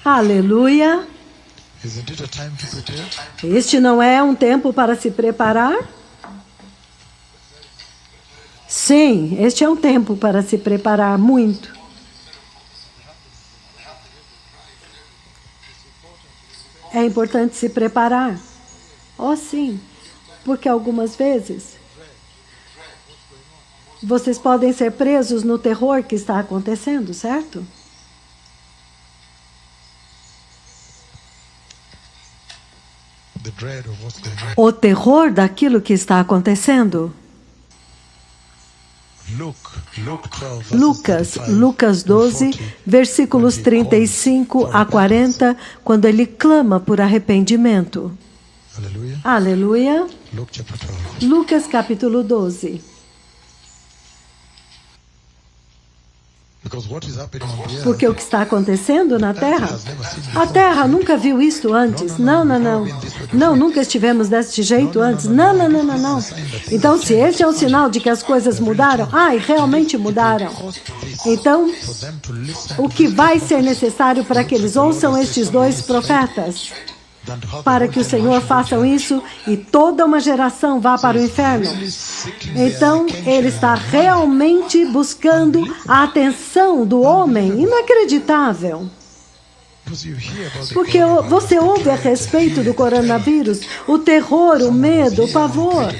Aleluia. Este não é um tempo para se preparar? Sim, este é um tempo para se preparar muito. É importante se preparar. Oh, sim, porque algumas vezes vocês podem ser presos no terror que está acontecendo, certo? O terror daquilo que está acontecendo. Lucas 12, versículos 35 a 40, quando ele clama por arrependimento. Aleluia. Lucas capítulo 12. Porque o que está acontecendo na Terra? A Terra nunca viu isto antes. Não. Não, nunca estivemos deste jeito antes. Não. Então, se este é um sinal de que as coisas mudaram, realmente mudaram. Então, o que vai ser necessário para que eles ouçam estes dois profetas? Para que o Senhor faça isso e toda uma geração vá para o inferno. Então, ele está realmente buscando a atenção do homem. Inacreditável. Porque você ouve a respeito do coronavírus, o terror, o medo, o pavor.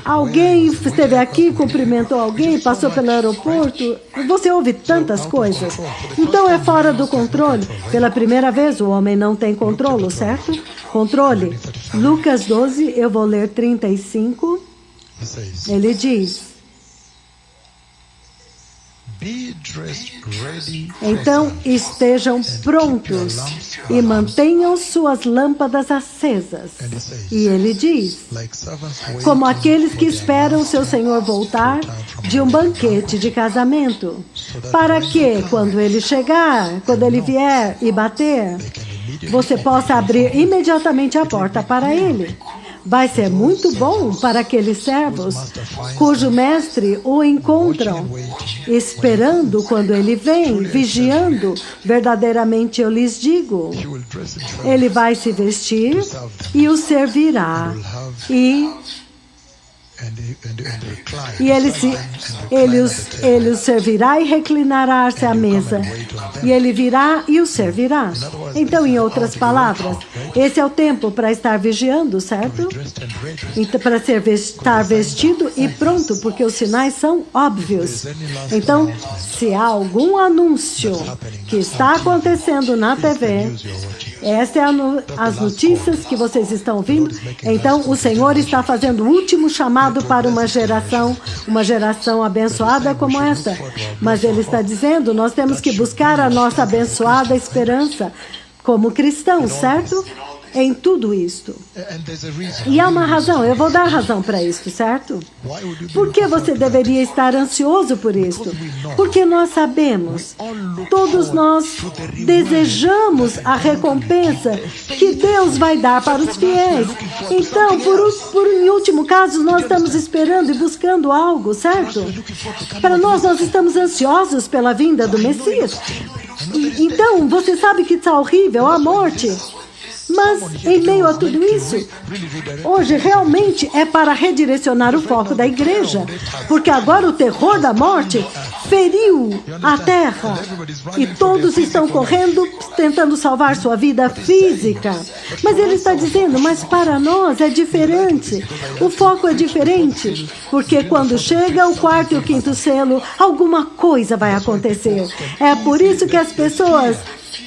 Alguém esteve aqui, cumprimentou alguém, passou pelo aeroporto. Você ouve tantas coisas. Então é fora do controle. Pela primeira vez, o homem não tem controle, certo? Controle. Lucas 12, eu vou ler 35. Ele diz: então estejam prontos e mantenham suas lâmpadas acesas. E ele diz: como aqueles que esperam seu Senhor voltar de um banquete de casamento, para que, quando ele chegar, quando ele vier e bater, você possa abrir imediatamente a porta para ele. Vai ser muito bom para aqueles servos cujo mestre o encontram, esperando quando ele vem, vigiando. Verdadeiramente eu lhes digo, ele vai se vestir e os servirá. E ele os servirá e reclinará-se à mesa. E ele virá e os servirá. Então, em outras palavras, esse é o tempo para estar vigiando, certo? Então, para estar vestido e pronto, porque os sinais são óbvios. Então, se há algum anúncio que está acontecendo na TV, essas são as notícias que vocês estão ouvindo. Então, o Senhor está fazendo o último chamado para uma geração abençoada como essa. Mas Ele está dizendo, nós temos que buscar a nossa abençoada esperança como cristãos, certo? Em tudo isto. E há uma razão, eu vou dar razão para isto, certo? Por que você deveria estar ansioso por isto? Porque nós sabemos, todos nós desejamos a recompensa que Deus vai dar para os fiéis. Então, em último caso, nós estamos esperando e buscando algo, certo? Para nós estamos ansiosos pela vinda do Messias. Então, você sabe que está horrível, a morte. Mas, em meio a tudo isso, hoje realmente é para redirecionar o foco da igreja, porque agora o terror da morte feriu a terra e todos estão correndo, tentando salvar sua vida física. Mas ele está dizendo, mas para nós é diferente, o foco é diferente, porque quando chega o quarto e o quinto selo, alguma coisa vai acontecer. É por isso que as pessoas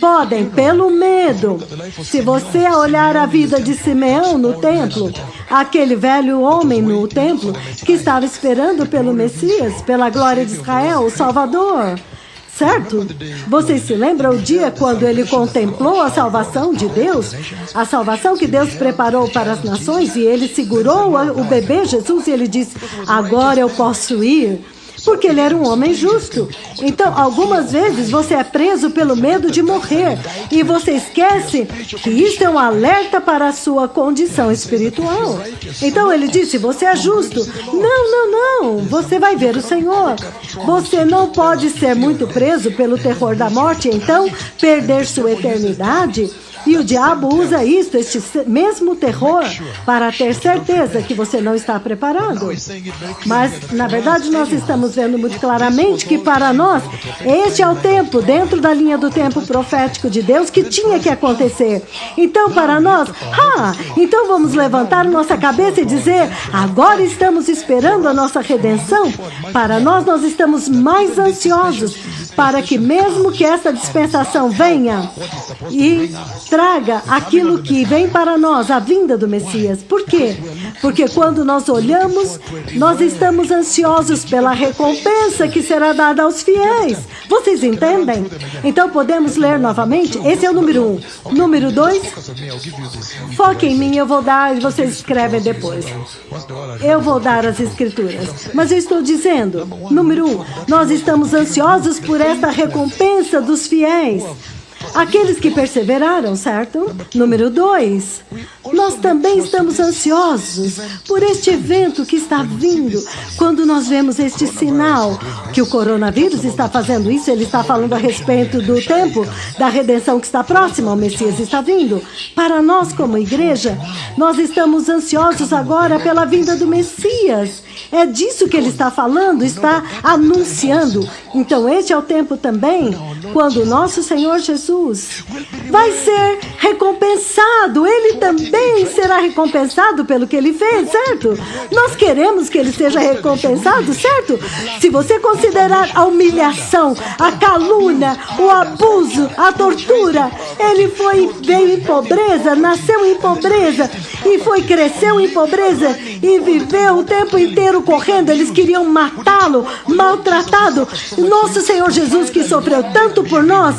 podem, pelo medo. Se você olhar a vida de Simeão no templo, aquele velho homem no templo que estava esperando pelo Messias, pela glória de Israel, o Salvador, certo? Vocês se lembram o dia quando ele contemplou a salvação de Deus? A salvação que Deus preparou para as nações, e ele segurou o bebê Jesus e ele disse, agora eu posso ir. porque ele era um homem justo. Então, algumas vezes você é preso pelo medo de morrer e você esquece que isso é um alerta para a sua condição espiritual. Então ele disse: você é justo. Não, você vai ver o Senhor. Você não pode ser muito preso pelo terror da morte, então perder sua eternidade. E o diabo usa isso, este mesmo terror, para ter certeza que você não está preparado. Mas, na verdade, nós estamos vendo muito claramente que para nós, este é o tempo, dentro da linha do tempo profético de Deus, que tinha que acontecer. Então, para nós, então vamos levantar nossa cabeça e dizer: agora estamos esperando a nossa redenção. Para nós estamos mais ansiosos para que, mesmo que essa dispensação venha e traga aquilo que vem para nós, a vinda do Messias. Por quê? Porque quando nós olhamos, nós estamos ansiosos pela recompensa que será dada aos fiéis. Vocês entendem? Então podemos ler novamente? Esse é o número 1. Número 2, foque em mim, eu vou dar e vocês escrevem depois. Eu vou dar as escrituras. Mas eu estou dizendo, número 1, nós estamos ansiosos por esta recompensa dos fiéis. Aqueles que perseveraram, certo? Número 2, nós também estamos ansiosos por este evento que está vindo. Quando nós vemos este sinal que o coronavírus está fazendo isso, ele está falando a respeito do tempo da redenção que está próxima, o Messias está vindo. Para nós, como igreja, nós estamos ansiosos agora pela vinda do Messias. É disso que ele está falando, está anunciando. Então, este é o tempo também quando o nosso Senhor Jesus vai ser recompensado. Ele também será recompensado pelo que ele fez, certo? Nós queremos que ele seja recompensado, certo? Se você considerar a humilhação, a calúnia, o abuso, a tortura, ele veio em pobreza, nasceu em pobreza e cresceu em pobreza e viveu o tempo inteiro correndo. Eles queriam matá-lo, maltratado. Nosso Senhor Jesus, que sofreu tanto por nós,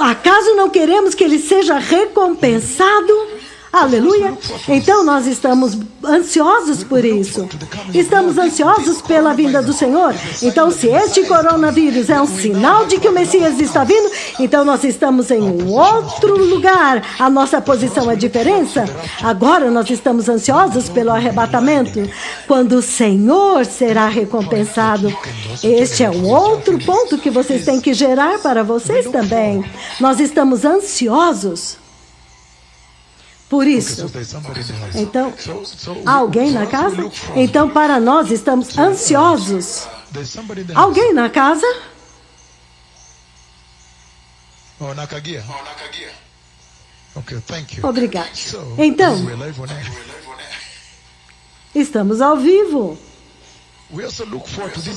acaso não queremos que ele seja recompensado? Aleluia! Então nós estamos ansiosos por isso. Estamos ansiosos pela vinda do Senhor. Então, se este coronavírus é um sinal de que o Messias está vindo, então nós estamos em um outro lugar. A nossa posição é diferente. Agora nós estamos ansiosos pelo arrebatamento, quando o Senhor será recompensado. Este é um outro ponto que vocês têm que gerar para vocês também. Nós estamos ansiosos por isso. Então, há alguém na casa? Então, para nós, estamos ansiosos. Alguém na casa? Obrigado. Então, estamos ao vivo.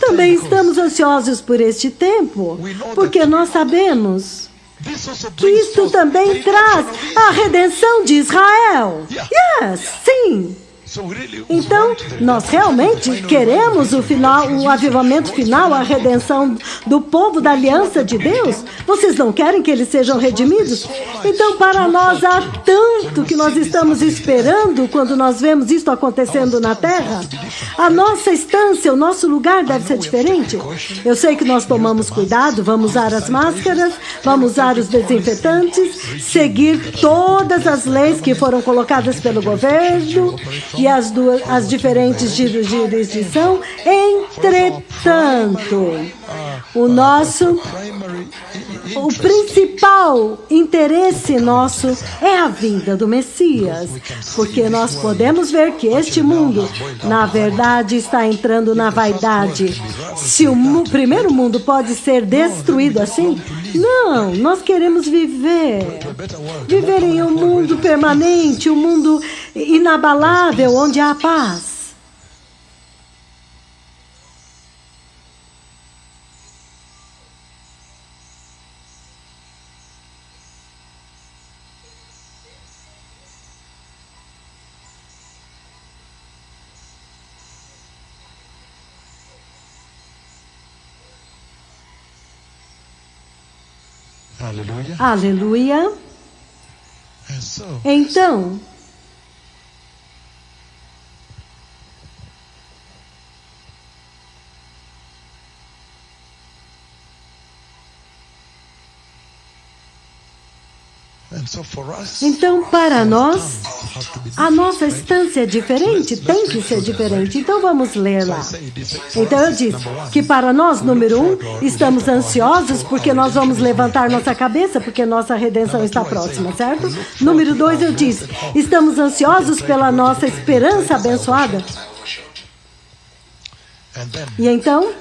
Também estamos ansiosos por este tempo, porque nós sabemos que isto também traz a redenção de Israel. Sim. Então, nós realmente queremos o final, o avivamento final, a redenção do povo da aliança de Deus? Vocês não querem que eles sejam redimidos? Então, para nós, há tanto que nós estamos esperando quando nós vemos isto acontecendo na terra. A nossa estância, o nosso lugar deve ser diferente. Eu sei que nós tomamos cuidado, vamos usar as máscaras, vamos usar os desinfetantes, seguir todas as leis que foram colocadas pelo governo e as diferentes jurisdições. Entretanto, o principal interesse nosso é a vinda do Messias, porque nós podemos ver que este mundo, na verdade, está entrando na vaidade. Se o primeiro mundo pode ser destruído assim, não, nós queremos viver em um mundo permanente, um mundo inabalável, onde há paz. Aleluia. Aleluia. Então, Então, para nós, a nossa instância é diferente, tem que ser diferente. Então, vamos ler lá. Então, eu disse que para nós, número 1, estamos ansiosos porque nós vamos levantar nossa cabeça, porque nossa redenção está próxima, certo? Número 2, eu disse, estamos ansiosos pela nossa esperança abençoada. E então,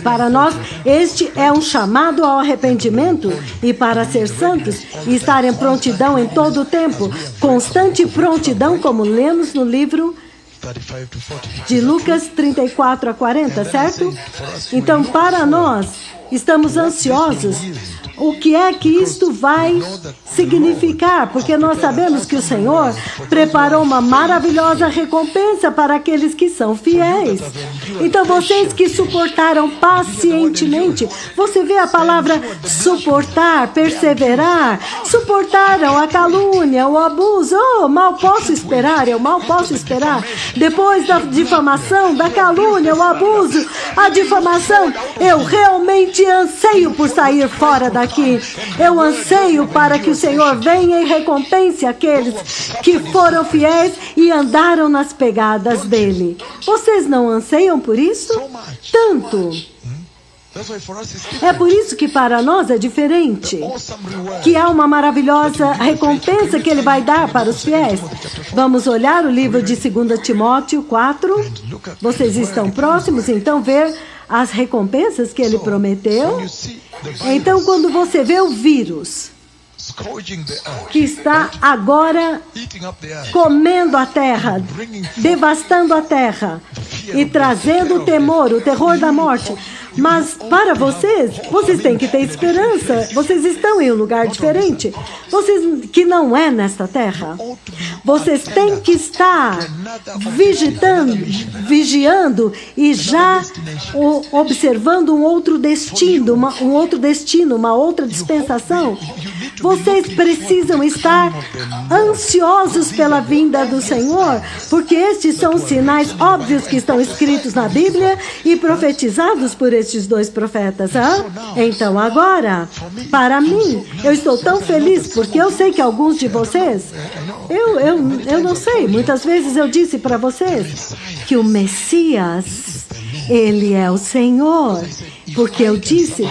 para nós, este é um chamado ao arrependimento e para ser santos e estar em prontidão em todo o tempo, constante prontidão, como lemos no livro de Lucas 34 a 40, certo? Então, para nós, estamos ansiosos. O que é que isto vai significar? Porque nós sabemos que o Senhor preparou uma maravilhosa recompensa para aqueles que são fiéis. Então, vocês que suportaram pacientemente, você vê a palavra suportar, perseverar, suportaram a calúnia, o abuso. Oh, mal posso esperar, eu mal posso esperar. Depois da difamação, da calúnia, o abuso, a difamação, eu realmente anseio por sair fora daqui. Eu anseio para que o Senhor venha e recompense aqueles que foram fiéis e andaram nas pegadas dele. Vocês não anseiam por isso? Tanto. É por isso que para nós é diferente, que há uma maravilhosa recompensa que ele vai dar para os fiéis. Vamos olhar o livro de 2 Timóteo 4. Vocês estão próximos, então, ver as recompensas que ele prometeu. Então, quando você vê o vírus que está agora comendo a terra, devastando a terra e trazendo o temor, o terror da morte. Mas para vocês têm que ter esperança. Vocês estão em um lugar diferente. Vocês que não é nesta terra. Vocês têm que estar vigiando e já observando um outro destino, uma outra dispensação. Vocês precisam estar ansiosos pela vinda do Senhor, porque estes são os sinais óbvios que estão escritos na Bíblia e profetizados por estes dois profetas. Então agora, para mim, eu estou tão feliz porque eu sei que alguns de vocês, eu não sei, muitas vezes eu disse para vocês que o Messias, ele é o Senhor, porque eu disse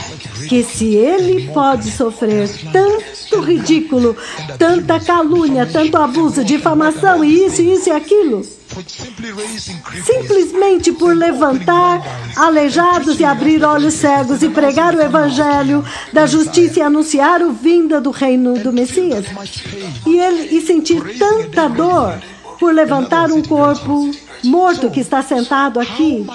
que se ele pode sofrer tanto ridículo, tanta calúnia, tanto abuso, difamação e isso e aquilo, simplesmente por levantar aleijados e abrir olhos cegos e pregar o evangelho da justiça e anunciar o vinda do reino do Messias, e sentir tanta dor por levantar um corpo morto que está sentado aqui.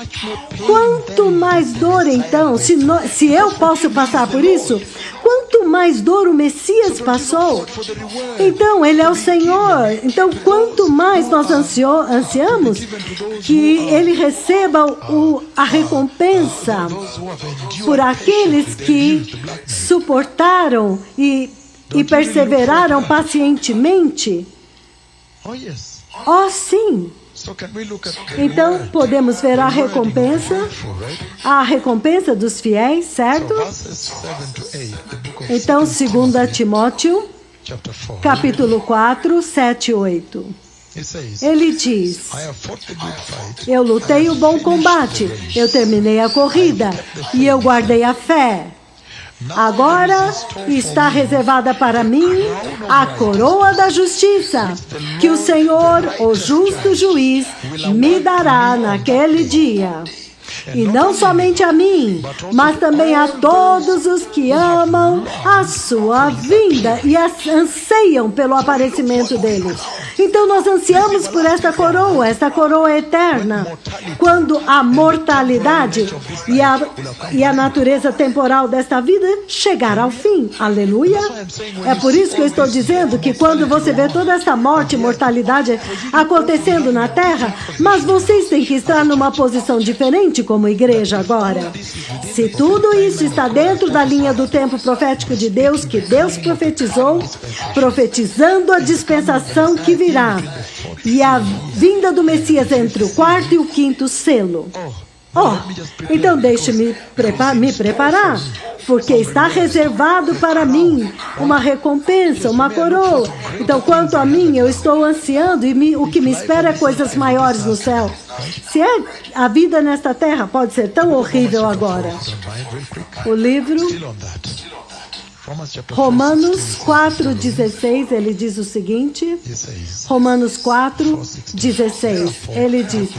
Quanto mais dor, então, se eu posso passar por isso, quanto mais dor o Messias passou. Então, ele é o Senhor. Então, quanto mais nós ansiamos que ele receba a recompensa por aqueles que suportaram e perseveraram pacientemente. Oh, sim. Então, podemos ver a recompensa dos fiéis, certo? Então, 2 Timóteo, capítulo 4, 7 e 8. Ele diz: eu lutei o bom combate, eu terminei a corrida e eu guardei a fé. Agora está reservada para mim a coroa da justiça, que o Senhor, o justo juiz, me dará naquele dia. E não somente a mim, mas também a todos os que amam a sua vinda e anseiam pelo aparecimento dele. Então nós ansiamos por esta coroa eterna, quando a mortalidade e a natureza temporal desta vida chegar ao fim. Aleluia! É por isso que eu estou dizendo que quando você vê toda essa morte e mortalidade acontecendo na terra, mas vocês têm que estar numa posição diferente como igreja agora. Se tudo isso está dentro da linha do tempo profético de Deus, que Deus profetizou, profetizando a dispensação que virá, e a vinda do Messias entre o quarto e o quinto selo. Oh, então deixe-me me preparar, porque está reservado para mim uma recompensa, uma coroa. Então, quanto a mim, eu estou ansiando e o que me espera é coisas maiores no céu. Se é a vida nesta terra pode ser tão horrível agora. O livro Romanos 4,16, ele diz o seguinte, Romanos 4,16, ele diz,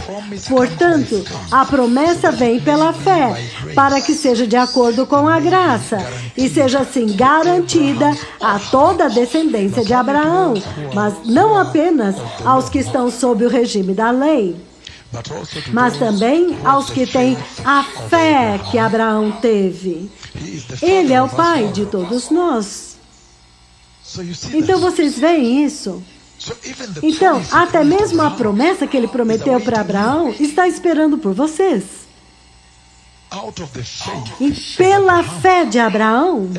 portanto, a promessa vem pela fé, para que seja de acordo com a graça, e seja assim garantida a toda a descendência de Abraão, mas não apenas aos que estão sob o regime da lei, mas também aos que têm a fé que Abraão teve. Ele é o pai de todos nós. Então vocês veem isso? Então, até mesmo a promessa que ele prometeu para Abraão está esperando por vocês. E pela fé de Abraão,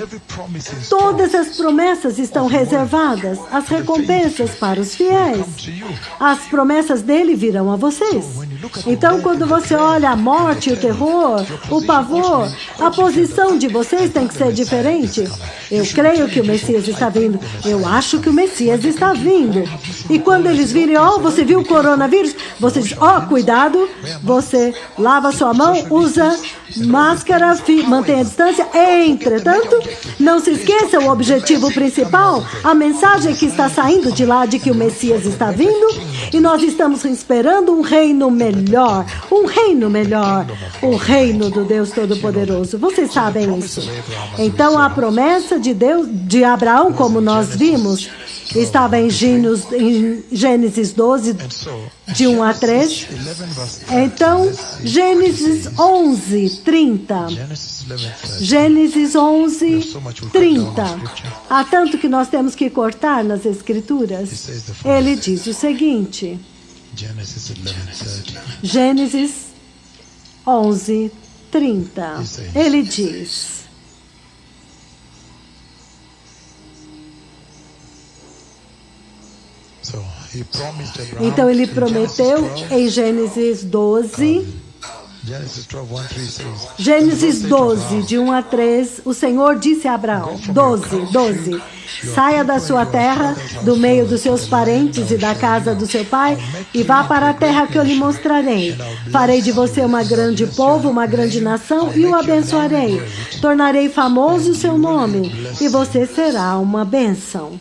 todas as promessas estão reservadas, as recompensas para os fiéis. As promessas dele virão a vocês. Então, quando você olha a morte, o terror, o pavor, a posição de vocês tem que ser diferente. Eu creio que o Messias está vindo. Eu acho que o Messias está vindo. E quando eles virem, você viu o coronavírus? Você diz, cuidado, você lava sua mão, usa máscara, mantenha a distância. Entretanto, não se esqueça o objetivo principal, a mensagem que está saindo de lá de que o Messias está vindo e nós estamos esperando um reino melhor, o reino do Deus Todo-Poderoso. Vocês sabem isso. Então, a promessa de Deus, de Abraão, como nós vimos, estava em Gênesis 12, de 1 a 3. Então, Gênesis 11, 30. Gênesis 11, 30. Há tanto que nós temos que cortar nas Escrituras. Ele diz o seguinte. Gênesis 11, 30. Ele diz... Então ele prometeu em Gênesis 12, Gênesis 12, de 1 a 3, o Senhor disse a Abraão, 12, saia da sua terra, do meio dos seus parentes e da casa do seu pai, e vá para a terra que eu lhe mostrarei. Farei de você uma grande povo, uma grande nação, e o abençoarei. Tornarei famoso o seu nome, e você será uma bênção.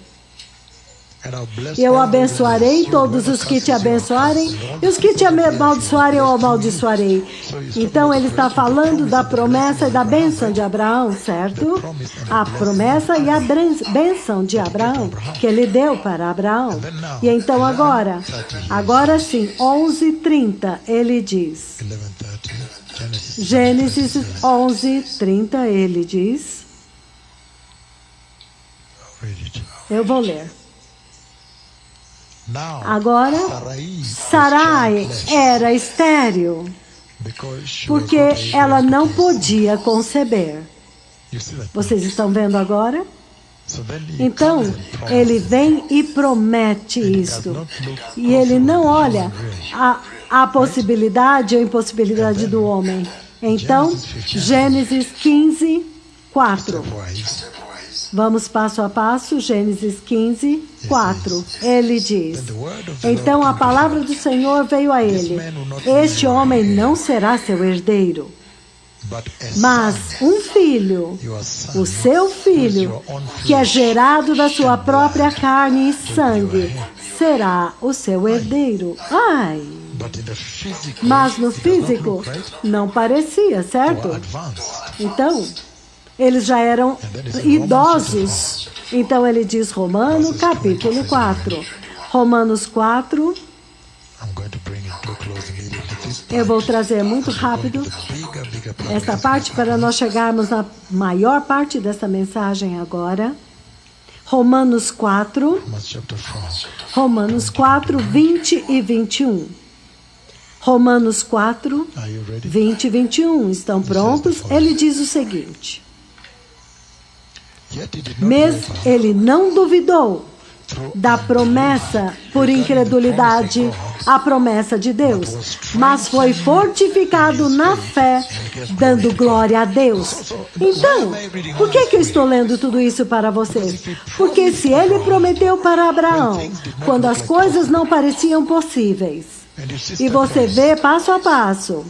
Eu abençoarei todos os que te abençoarem, e os que te amaldiçoarem, eu amaldiçoarei. Então, ele está falando da promessa e da bênção de Abraão, certo? A promessa e a bênção de Abraão, que ele deu para Abraão. E então, agora sim, 11:30, ele diz. Gênesis 11:30, ele diz. Eu vou ler. Agora, Sarai era estéril, porque ela não podia conceber. Vocês estão vendo agora? Então, ele vem e promete isto. E ele não olha a possibilidade ou impossibilidade do homem. Então, Gênesis 15, 4. Vamos passo a passo, Gênesis 15, 4. Ele diz, então a palavra do Senhor veio a ele, este homem não será seu herdeiro, mas um filho, o seu filho, que é gerado da sua própria carne e sangue, será o seu herdeiro. Ai! Mas no físico, não parecia, certo? Então... eles já eram idosos. Então ele diz Romanos capítulo 4. Romanos 4. Eu vou trazer muito rápido esta parte para nós chegarmos na maior parte dessa mensagem agora. Romanos 4. Romanos 4, 20 e 21. Romanos 4, 20 e 21. Estão prontos? Ele diz o seguinte. Mas ele não duvidou da promessa por incredulidade à promessa de Deus, mas foi fortificado na fé, dando glória a Deus. Então, por que eu estou lendo tudo isso para vocês? Porque se ele prometeu para Abraão, quando as coisas não pareciam possíveis, e você vê passo a passo,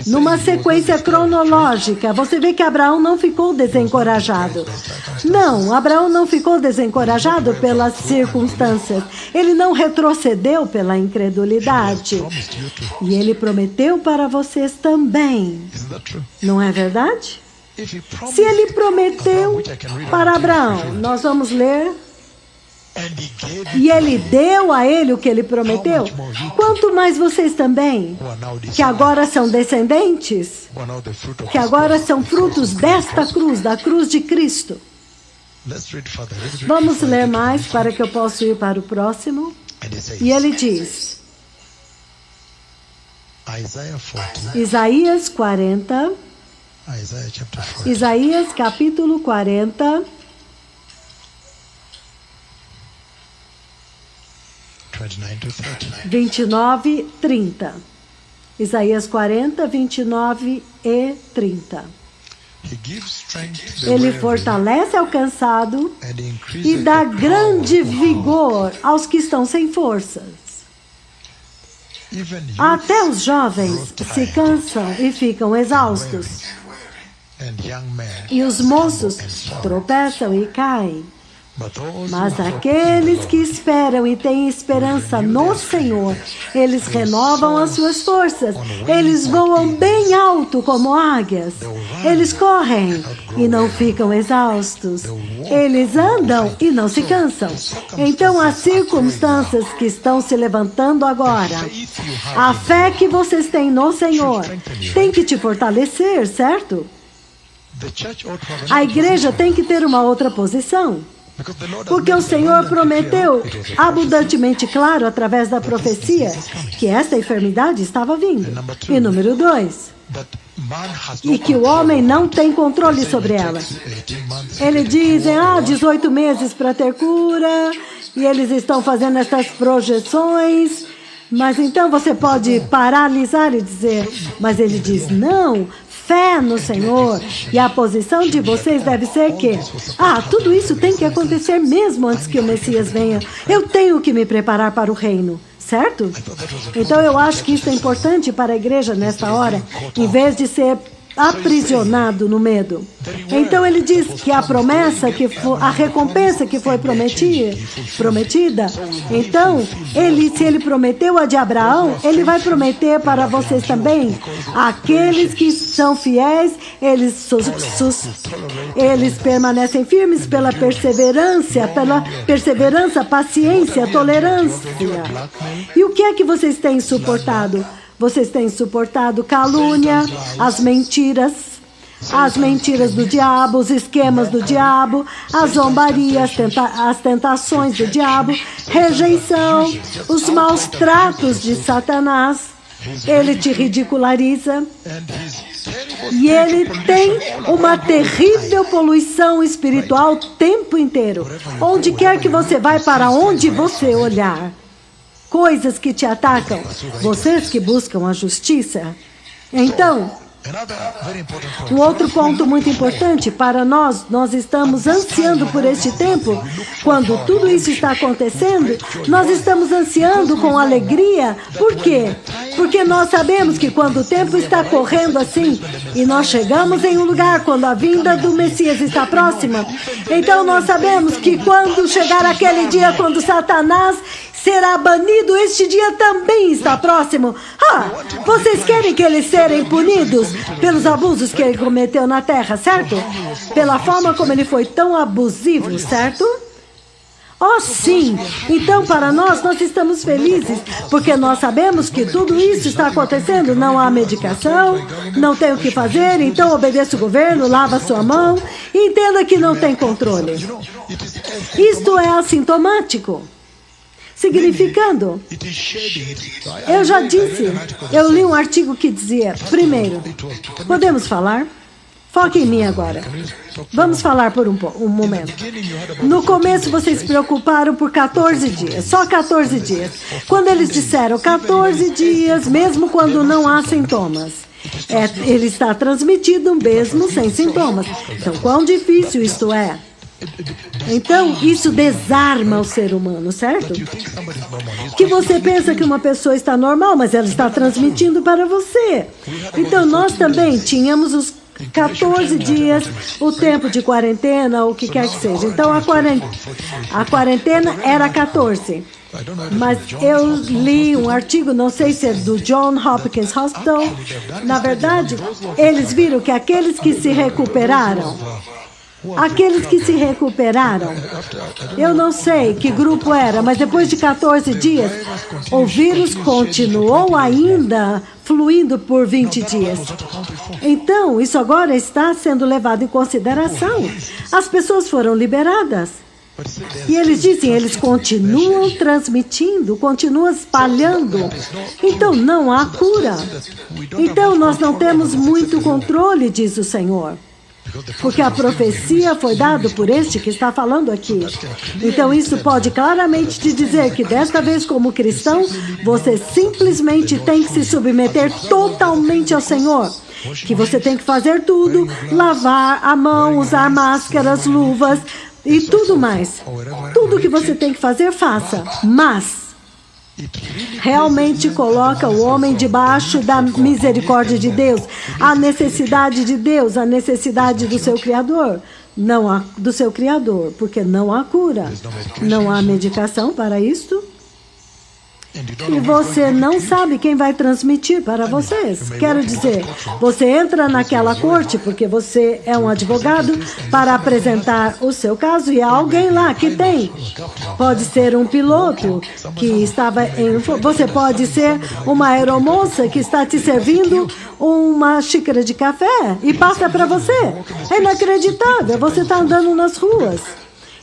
numa sequência cronológica, você vê que Abraão não ficou desencorajado. Não, Abraão não ficou desencorajado pelas circunstâncias. Ele não retrocedeu pela incredulidade. E ele prometeu para vocês também. Não é verdade? Se ele prometeu para Abraão, nós vamos ler. E ele deu a ele o que ele prometeu. Quanto mais vocês também, que agora são descendentes, que agora são frutos desta cruz, da cruz de Cristo. Vamos ler mais para que eu possa ir para o próximo. E ele diz, Isaías 40, Isaías capítulo 40, 29, 30. Isaías 40, 29 e 30. Ele fortalece ao cansado e dá grande vigor aos que estão sem forças. Até os jovens se cansam e ficam exaustos. E os moços tropeçam e caem. Mas aqueles que esperam e têm esperança no Senhor, eles renovam as suas forças. Eles voam bem alto como águias. Eles correm e não ficam exaustos. Eles andam e não se cansam. Então, as circunstâncias que estão se levantando agora, a fé que vocês têm no Senhor, tem que te fortalecer, certo? A igreja tem que ter uma outra posição. Porque o Senhor prometeu abundantemente claro, através da profecia, que esta enfermidade estava vindo. E número 2, e que o homem não tem controle sobre ela. Eles dizem, 18 meses para ter cura, e eles estão fazendo essas projeções. Mas então você pode paralisar e dizer, mas ele diz, não, fé no Senhor, e a posição de vocês deve ser que, tudo isso tem que acontecer mesmo antes que o Messias venha. Eu tenho que me preparar para o reino, certo? Então eu acho que isso é importante para a igreja nesta hora, em vez de ser aprisionado no medo. Então ele diz que a promessa, a recompensa que foi prometida, então, se ele prometeu a de Abraão, ele vai prometer para vocês também. Aqueles que são fiéis, eles permanecem firmes pela perseverança, paciência, tolerância. E o que é que vocês têm suportado? Vocês têm suportado calúnia, as mentiras do diabo, os esquemas do diabo, a zombaria, as tentações do diabo, rejeição, os maus tratos de Satanás. Ele te ridiculariza. E ele tem uma terrível poluição espiritual o tempo inteiro. Onde quer que você vai, para onde você olhar. Coisas que te atacam, vocês que buscam a justiça. Então, um outro ponto muito importante para nós estamos ansiando por este tempo. Quando tudo isso está acontecendo, nós estamos ansiando com alegria. Por quê? Porque nós sabemos que quando o tempo está correndo assim, e nós chegamos em um lugar quando a vinda do Messias está próxima, então nós sabemos que quando chegar aquele dia, quando Satanás será banido, este dia também está próximo. Vocês querem que eles sejam punidos pelos abusos que ele cometeu na terra, certo? Pela forma como ele foi tão abusivo, certo? Sim. Então, para nós estamos felizes, porque nós sabemos que tudo isso está acontecendo. Não há medicação, não tem o que fazer, então obedeça o governo, lava sua mão e entenda que não tem controle. Isto é assintomático. Significando, eu já disse, eu li um artigo que dizia, primeiro, podemos falar? Foque em mim agora. Vamos falar por um momento. No começo vocês se preocuparam por 14 dias, só 14 dias. Quando eles disseram 14 dias, mesmo quando não há sintomas, ele está transmitido mesmo sem sintomas. Então, quão difícil isto é? Então, isso desarma o ser humano, certo? Que você pensa que uma pessoa está normal, mas ela está transmitindo para você. Então, nós também tínhamos os 14 dias, o tempo de quarentena, ou o que quer que seja. Então, a quarentena era 14. Mas eu li um artigo, não sei se é do John Hopkins Hospital. Na verdade, eles viram que aqueles que se recuperaram, eu não sei que grupo era, mas depois de 14 dias, o vírus continuou ainda fluindo por 20 dias. Então, isso agora está sendo levado em consideração. As pessoas foram liberadas. E eles dizem, eles continuam transmitindo, continuam espalhando. Então, não há cura. Então, nós não temos muito controle, diz o Senhor. Porque a profecia foi dada por este que está falando aqui. Então, isso pode claramente te dizer que desta vez, como cristão, você simplesmente tem que se submeter totalmente ao Senhor. Que você tem que fazer tudo, lavar a mão, usar máscaras, luvas e tudo mais. Tudo que você tem que fazer, faça. Mas realmente coloca o homem debaixo da misericórdia de Deus, a necessidade de Deus, a necessidade do seu Criador, não há do seu Criador, porque não há cura, não há medicação para isto. E você não sabe quem vai transmitir para vocês. Quero dizer, você entra naquela corte porque você é um advogado para apresentar o seu caso e há alguém lá que tem. Pode ser um piloto que estava em... Você pode ser uma aeromoça que está te servindo uma xícara de café e passa para você. É inacreditável, você está andando nas ruas.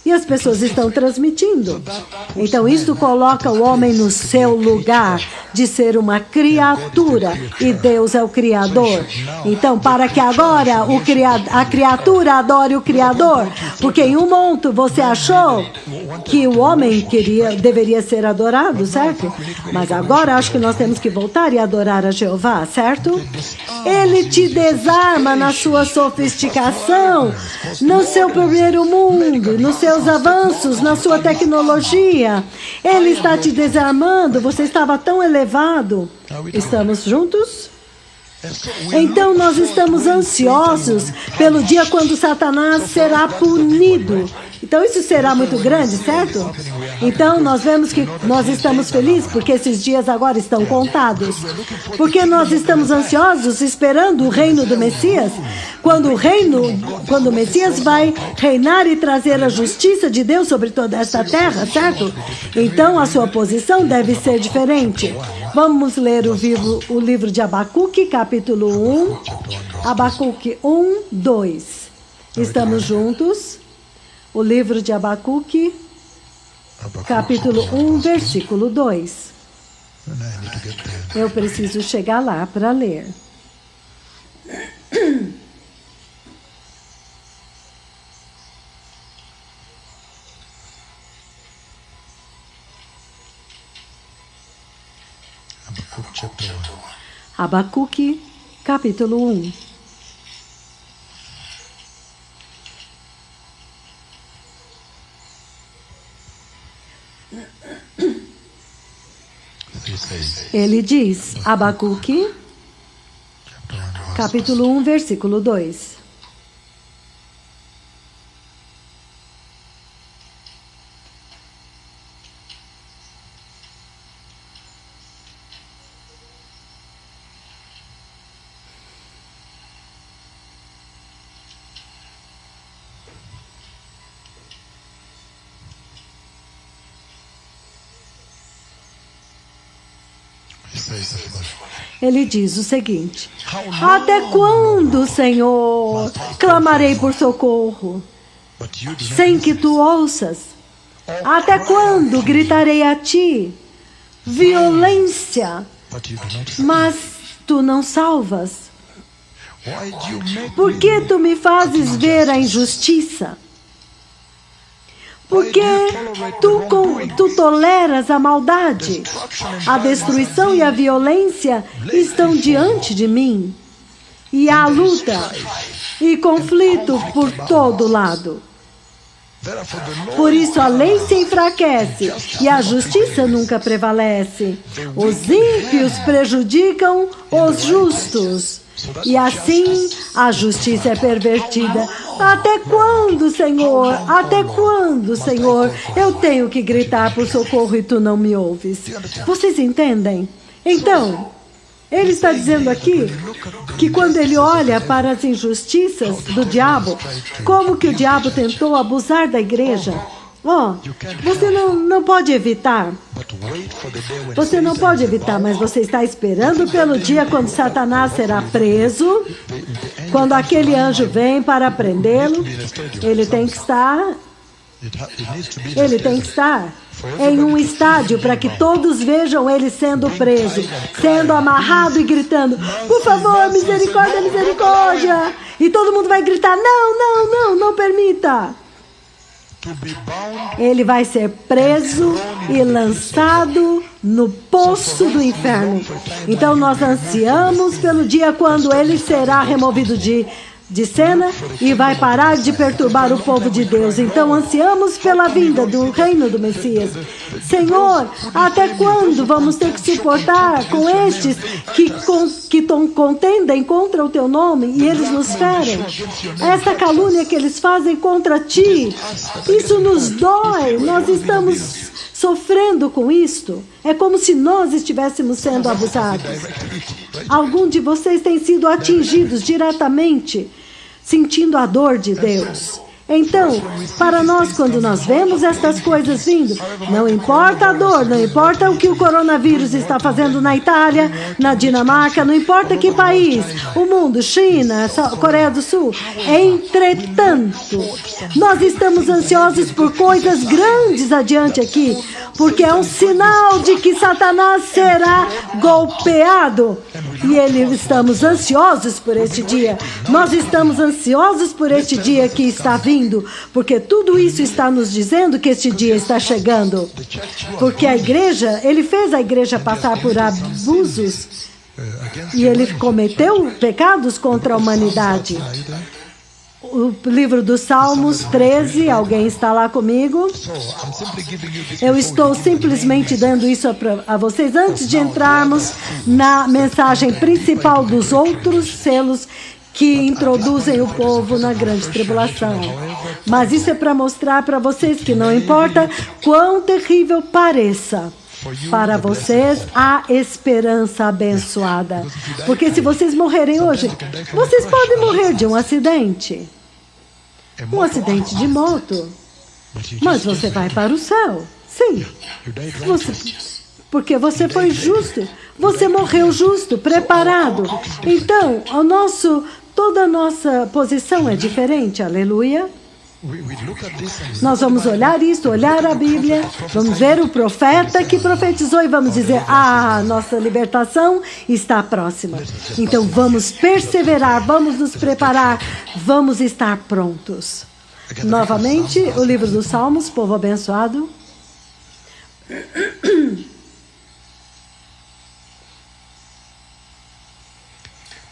E as pessoas estão transmitindo. Então, isso coloca o homem no seu lugar de ser uma criatura. E Deus é o Criador. Então, para que agora a criatura adore o Criador, porque em um momento você achou que o homem deveria ser adorado, certo? Mas agora acho que nós temos que voltar e adorar a Jeová, certo? Ele te desarma na sua sofisticação, no seu primeiro mundo, nos seus avanços, na sua tecnologia. Ele está te desarmando, você estava tão elevado. Estamos juntos? Então nós estamos ansiosos pelo dia quando Satanás será punido. Então isso será muito grande, certo? Então nós vemos que nós estamos felizes porque esses dias agora estão contados. Porque nós estamos ansiosos esperando o reino do Messias. Quando o Messias vai reinar e trazer a justiça de Deus sobre toda esta terra, certo? Então a sua posição deve ser diferente. Vamos ler o livro de Abacuque, capítulo 1. Abacuque 1, 2. Estamos juntos? O livro de Abacuque, capítulo 1, versículo 2. Eu preciso chegar lá para ler. Abacuque, capítulo 1. Ele diz, Abacuque, capítulo 1, versículo 2. Ele diz o seguinte: até quando, Senhor, clamarei por socorro, sem que tu ouças? Até quando gritarei a ti violência, mas tu não salvas? Por que tu me fazes ver a injustiça? Porque tu toleras a maldade. A destruição e a violência estão diante de mim. E há luta e conflito por todo lado. Por isso a lei se enfraquece e a justiça nunca prevalece. Os ímpios prejudicam os justos. E assim a justiça é pervertida. Até quando, Senhor? Até quando, Senhor? Eu tenho que gritar por socorro e tu não me ouves. Vocês entendem? Então, ele está dizendo aqui que quando ele olha para as injustiças do diabo, como que o diabo tentou abusar da igreja, você não pode evitar. Você não pode evitar, mas você está esperando pelo dia quando Satanás será preso, quando aquele anjo vem para prendê-lo. Ele tem que estar em um estádio para que todos vejam ele sendo preso, sendo amarrado e gritando: por favor, misericórdia, misericórdia. E todo mundo vai gritar: não permita. Ele vai ser preso e lançado no poço do inferno. Então nós ansiamos pelo dia quando ele será removido de cena e vai parar de perturbar o povo de Deus. Então ansiamos pela vinda do reino do Messias. Senhor, até quando vamos ter que suportar com estes que contendem contra o teu nome e eles nos ferem? Essa calúnia que eles fazem contra ti, isso nos dói. Nós estamos sofrendo com isto. É como se nós estivéssemos sendo abusados. Algum de vocês tem sido atingidos diretamente, sentindo a dor de Deus. Então, para nós, quando nós vemos estas coisas vindo, não importa a dor, não importa o que o coronavírus está fazendo na Itália, na Dinamarca, não importa que país, o mundo, China, Coreia do Sul. Entretanto, nós estamos ansiosos por coisas grandes adiante aqui, porque é um sinal de que Satanás será golpeado. E estamos ansiosos por este dia. Nós estamos ansiosos por este dia que está vindo. Porque tudo isso está nos dizendo que este dia está chegando. Porque a igreja, ele fez a igreja passar por abusos e ele cometeu pecados contra a humanidade. O livro dos Salmos 13, alguém está lá comigo? Eu estou simplesmente dando isso a vocês antes de entrarmos na mensagem principal dos outros selos que introduzem o povo na grande tribulação. Mas isso é para mostrar para vocês que não importa quão terrível pareça, para vocês há esperança abençoada. Porque se vocês morrerem hoje, vocês podem morrer de um acidente. Um acidente de moto. Mas você vai para o céu. Sim. Porque você foi justo. Você morreu justo, preparado. Então, toda a nossa posição é diferente. Aleluia. Nós vamos olhar isso, olhar a Bíblia, vamos ver o profeta que profetizou e vamos dizer: nossa libertação está próxima. Então vamos perseverar, vamos nos preparar, vamos estar prontos. Novamente, o livro dos Salmos, povo abençoado.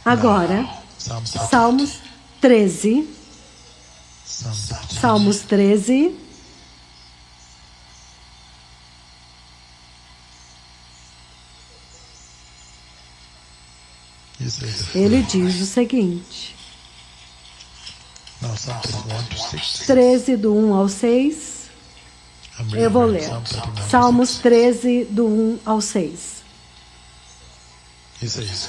Agora, Salmos 13. Salmos 13. Ele diz o seguinte. 13 do 1 ao 6. Eu vou ler. Salmos 13 do 1 ao 6.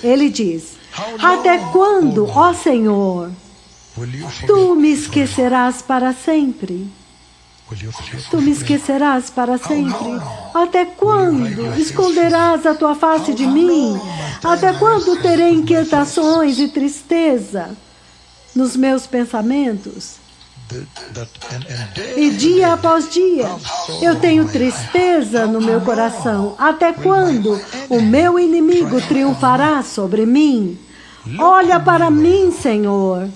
Ele diz: até quando, ó Senhor, tu me esquecerás para sempre? Tu me esquecerás para sempre? Até quando esconderás a tua face de mim? Até quando terei inquietações e tristeza nos meus pensamentos? E dia após dia eu tenho tristeza no meu coração. Até quando o meu inimigo triunfará sobre mim? Olha para mim, Senhor,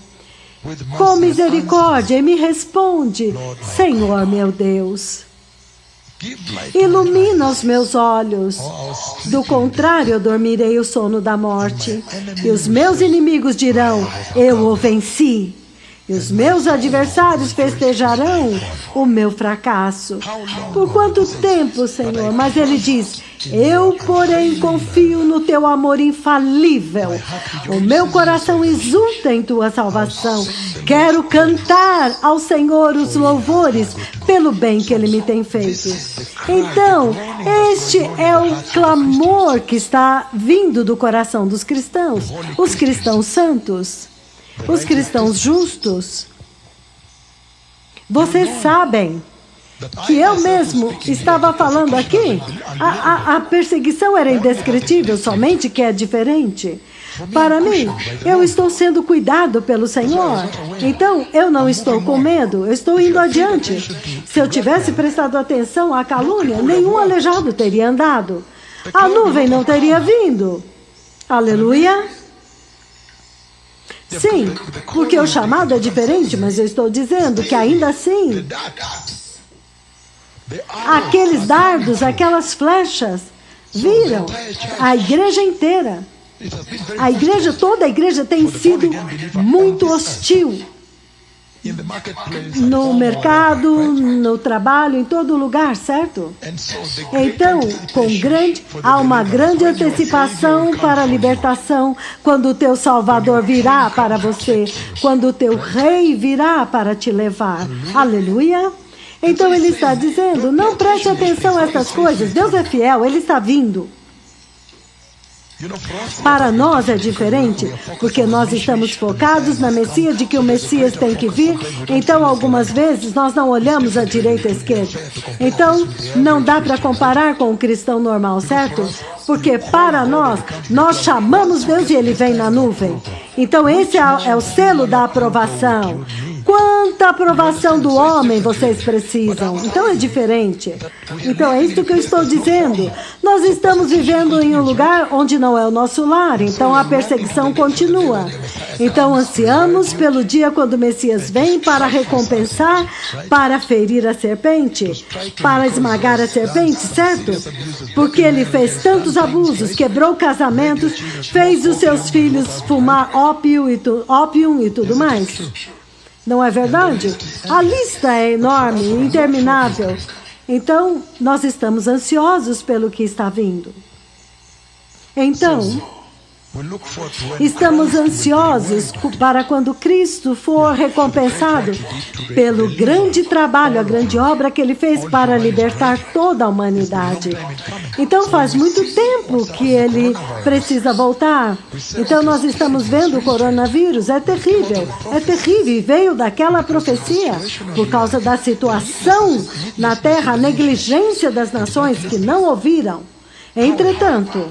com misericórdia e me responde, Senhor meu Deus. Ilumina os meus olhos, do contrário eu dormirei o sono da morte, e os meus inimigos dirão, eu o venci. E os meus adversários festejarão o meu fracasso. Por quanto tempo, Senhor? Mas ele diz, eu, porém, confio no teu amor infalível. O meu coração exulta em tua salvação. Quero cantar ao Senhor os louvores pelo bem que ele me tem feito. Então, este é o clamor que está vindo do coração dos cristãos, os cristãos santos. Os cristãos justos, vocês sabem que eu mesmo estava falando aqui, a perseguição era indescritível, somente que é diferente. Para mim, eu estou sendo cuidado pelo Senhor, então eu não estou com medo, eu estou indo adiante. Se eu tivesse prestado atenção à calúnia, nenhum aleijado teria andado, a nuvem não teria vindo. Aleluia! Sim, porque o chamado é diferente, mas eu estou dizendo que ainda assim, aqueles dardos, aquelas flechas, viram a igreja inteira. Toda a igreja tem sido muito hostil. No mercado, no trabalho, em todo lugar, certo? Então, há uma grande antecipação para a libertação, quando o teu Salvador virá para você, quando o teu Rei virá para te levar. Aleluia! Então ele está dizendo, não preste atenção a essas coisas, Deus é fiel, Ele está vindo. Para nós é diferente, porque nós estamos focados na Messias, de que o Messias tem que vir, então algumas vezes nós não olhamos à direita e à esquerda. Então, não dá para comparar com um cristão normal, certo? Porque para nós chamamos Deus e Ele vem na nuvem. Então esse é o selo da aprovação. Quanta aprovação do homem vocês precisam? Então é diferente. Então é isso que eu estou dizendo. Nós estamos vivendo em um lugar onde não é o nosso lar, então a perseguição continua. Então ansiamos pelo dia quando o Messias vem para recompensar, para ferir a serpente, para esmagar a serpente, certo? Porque ele fez tantos abusos, quebrou casamentos, fez os seus filhos fumar ópio e tudo mais. Não é verdade? A lista é enorme, interminável. Então, nós estamos ansiosos pelo que está vindo. Então, estamos ansiosos para quando Cristo for recompensado pelo grande trabalho, a grande obra que Ele fez para libertar toda a humanidade. Então faz muito tempo que Ele precisa voltar. Então nós estamos vendo o coronavírus, é terrível, e veio daquela profecia por causa da situação na Terra, a negligência das nações que não ouviram. Entretanto,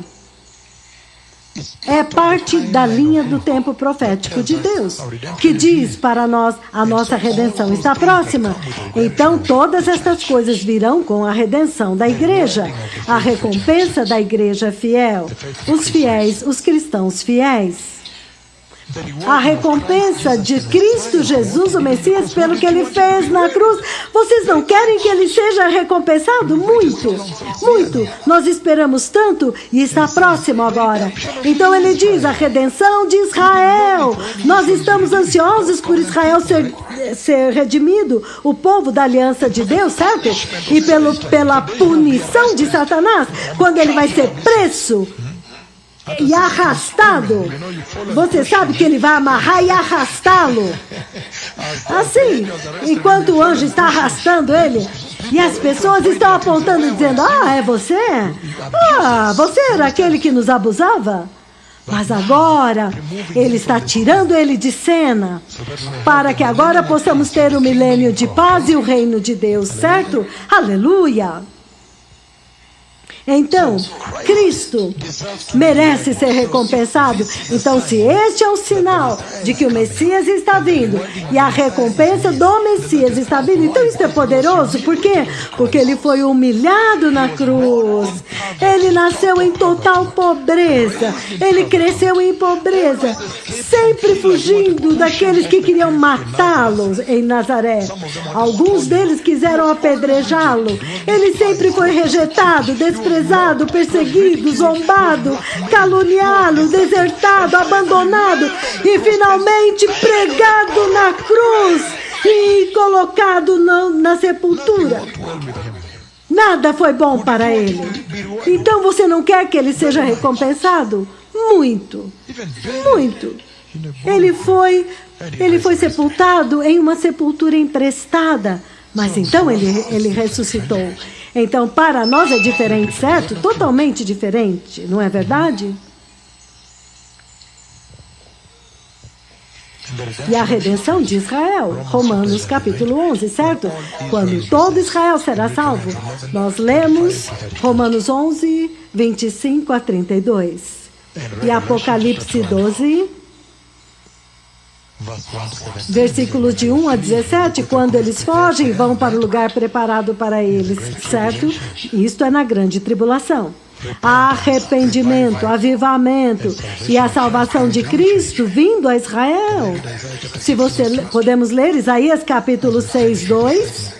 é parte da linha do tempo profético de Deus, que diz para nós, a nossa redenção está próxima. Então, todas estas coisas virão com a redenção da igreja, a recompensa da igreja fiel, os fiéis, os cristãos fiéis. A recompensa de Cristo Jesus, o Messias, pelo que Ele fez na cruz. Vocês não querem que Ele seja recompensado? Muito, muito. Nós esperamos tanto e está próximo agora. Então Ele diz, a redenção de Israel. Nós estamos ansiosos por Israel ser redimido, o povo da aliança de Deus, certo? E pela punição de Satanás, quando ele vai ser preso e arrastado. Você sabe que ele vai amarrar e arrastá-lo. Assim, enquanto o anjo está arrastando ele, e as pessoas estão apontando e dizendo, é você? Você era aquele que nos abusava? Mas agora, Ele está tirando ele de cena, para que agora possamos ter o milênio de paz e o reino de Deus, certo? Aleluia! Então, Cristo merece ser recompensado. Então, se este é o sinal de que o Messias está vindo e a recompensa do Messias está vindo, então isso é poderoso. Por quê? Porque ele foi humilhado na cruz. Ele nasceu em total pobreza. Ele cresceu em pobreza, sempre fugindo daqueles que queriam matá-lo em Nazaré. Alguns deles quiseram apedrejá-lo. Ele sempre foi rejeitado, desprezado, perseguido, zombado, caluniado, desertado, abandonado e finalmente pregado na cruz e colocado na sepultura. Nada foi bom para ele. Então você não quer que ele seja recompensado? Muito, muito. Ele foi sepultado em uma sepultura emprestada, mas então ele ressuscitou. Então, para nós é diferente, certo? Totalmente diferente, não é verdade? E a redenção de Israel, Romanos capítulo 11, certo? Quando todo Israel será salvo. Nós lemos Romanos 11, 25 a 32. E Apocalipse 12, versículos de 1 a 17, quando eles fogem, vão para o lugar preparado para eles, certo? Isto é na grande tribulação. Arrependimento, avivamento e a salvação de Cristo vindo a Israel. Se você podemos ler Isaías capítulo 6, 2.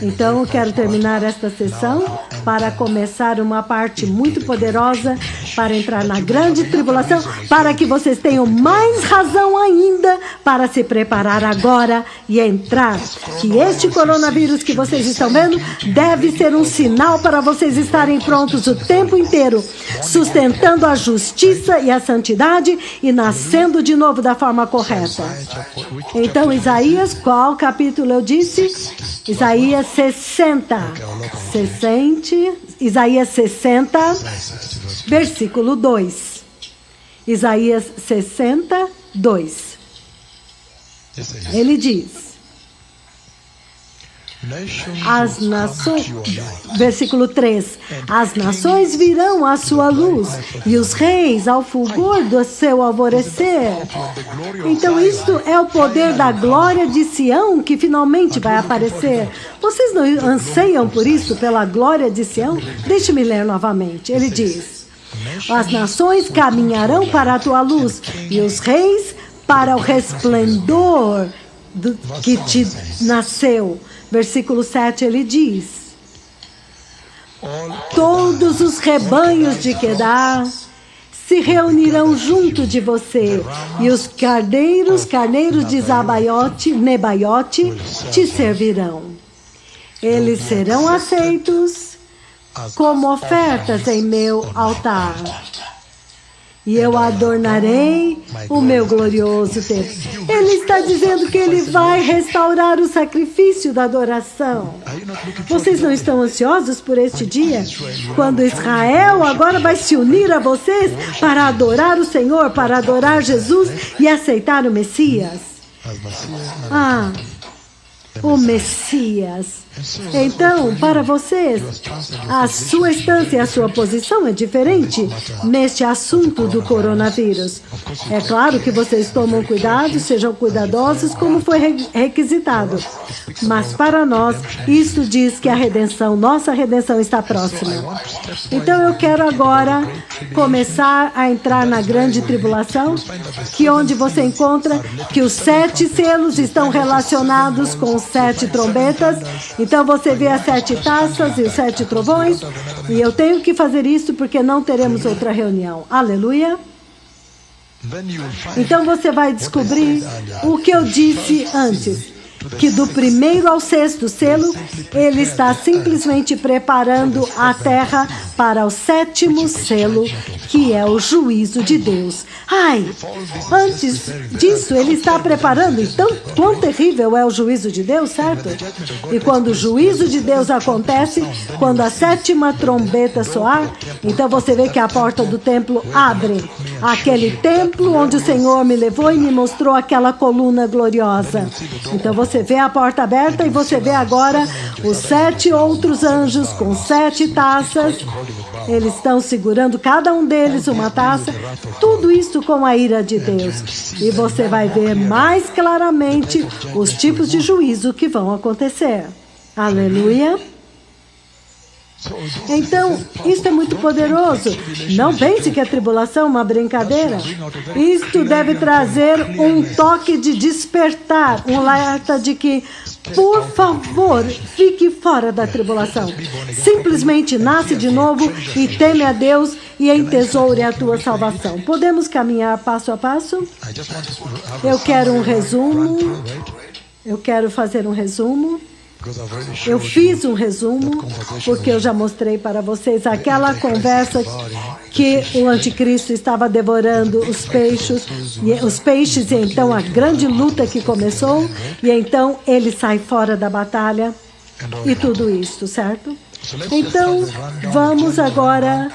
Então eu quero terminar esta sessão para começar uma parte muito poderosa para entrar na grande tribulação, para que vocês tenham mais razão ainda para se preparar agora e entrar. Que este coronavírus que vocês estão vendo deve ser um sinal para vocês estarem prontos o tempo inteiro, sustentando a justiça e a santidade e nascendo de novo da forma correta. Então, Isaías, qual capítulo eu disse? Isaías 60. Isaías 60, versículo 2. Isaías 60, 2. Ele diz: as nações, versículo 3, as nações virão à sua luz e os reis ao fulgor do seu alvorecer. Então isto é o poder da glória de Sião que finalmente vai aparecer. Vocês não anseiam por isso, pela glória de Sião? Deixe-me ler novamente. Ele diz: as nações caminharão para a tua luz e os reis para o resplendor que te nasceu. Versículo 7, ele diz: todos os rebanhos de Quedar se reunirão junto de você, e os carneiros de Nebaiote, te servirão. Eles serão aceitos como ofertas em meu altar. E eu adornarei o meu glorioso templo. Ele está dizendo que ele vai restaurar o sacrifício da adoração. Vocês não estão ansiosos por este dia? Quando Israel agora vai se unir a vocês para adorar o Senhor, para adorar Jesus e aceitar o Messias. O Messias. Então, para vocês, a sua estância e a sua posição é diferente neste assunto do coronavírus. É claro que vocês tomam cuidado, sejam cuidadosos como foi requisitado. Mas para nós, isso diz que a redenção, nossa redenção está próxima. Então eu quero agora começar a entrar na grande tribulação, que onde você encontra que os 7 selos estão relacionados com 7 trombetas. Então você vê as 7 taças e os 7 trovões. E eu tenho que fazer isso porque não teremos outra reunião. Aleluia. Então você vai descobrir o que eu disse antes, que do primeiro ao 6º selo, ele está simplesmente preparando a terra para o 7º selo, que é o juízo de Deus. Antes disso, ele está preparando. Então, quão terrível é o juízo de Deus, certo? E quando o juízo de Deus acontece, quando a 7ª trombeta soar, então você vê que a porta do templo abre. aquele templo onde o Senhor me levou e me mostrou aquela coluna gloriosa. Então você vê a porta aberta e você vê agora os 7 outros anjos com 7 taças. Eles estão segurando, cada um deles, uma taça. Tudo isso com a ira de Deus. E você vai ver mais claramente os tipos de juízo que vão acontecer. Aleluia. Então, isso é muito poderoso. Não pense que a tribulação é uma brincadeira. Isto deve trazer um toque de despertar, um alerta de que, por favor, fique fora da tribulação. Simplesmente nasce de novo e teme a Deus e entesoure a tua salvação. Podemos caminhar passo a passo? Eu quero um resumo. Eu quero fazer um resumo. Eu fiz um resumo, porque eu já mostrei para vocês aquela conversa que o anticristo estava devorando os peixes, e então a grande luta que começou, e então ele sai fora da batalha, e tudo isso, certo? Então, vamos agora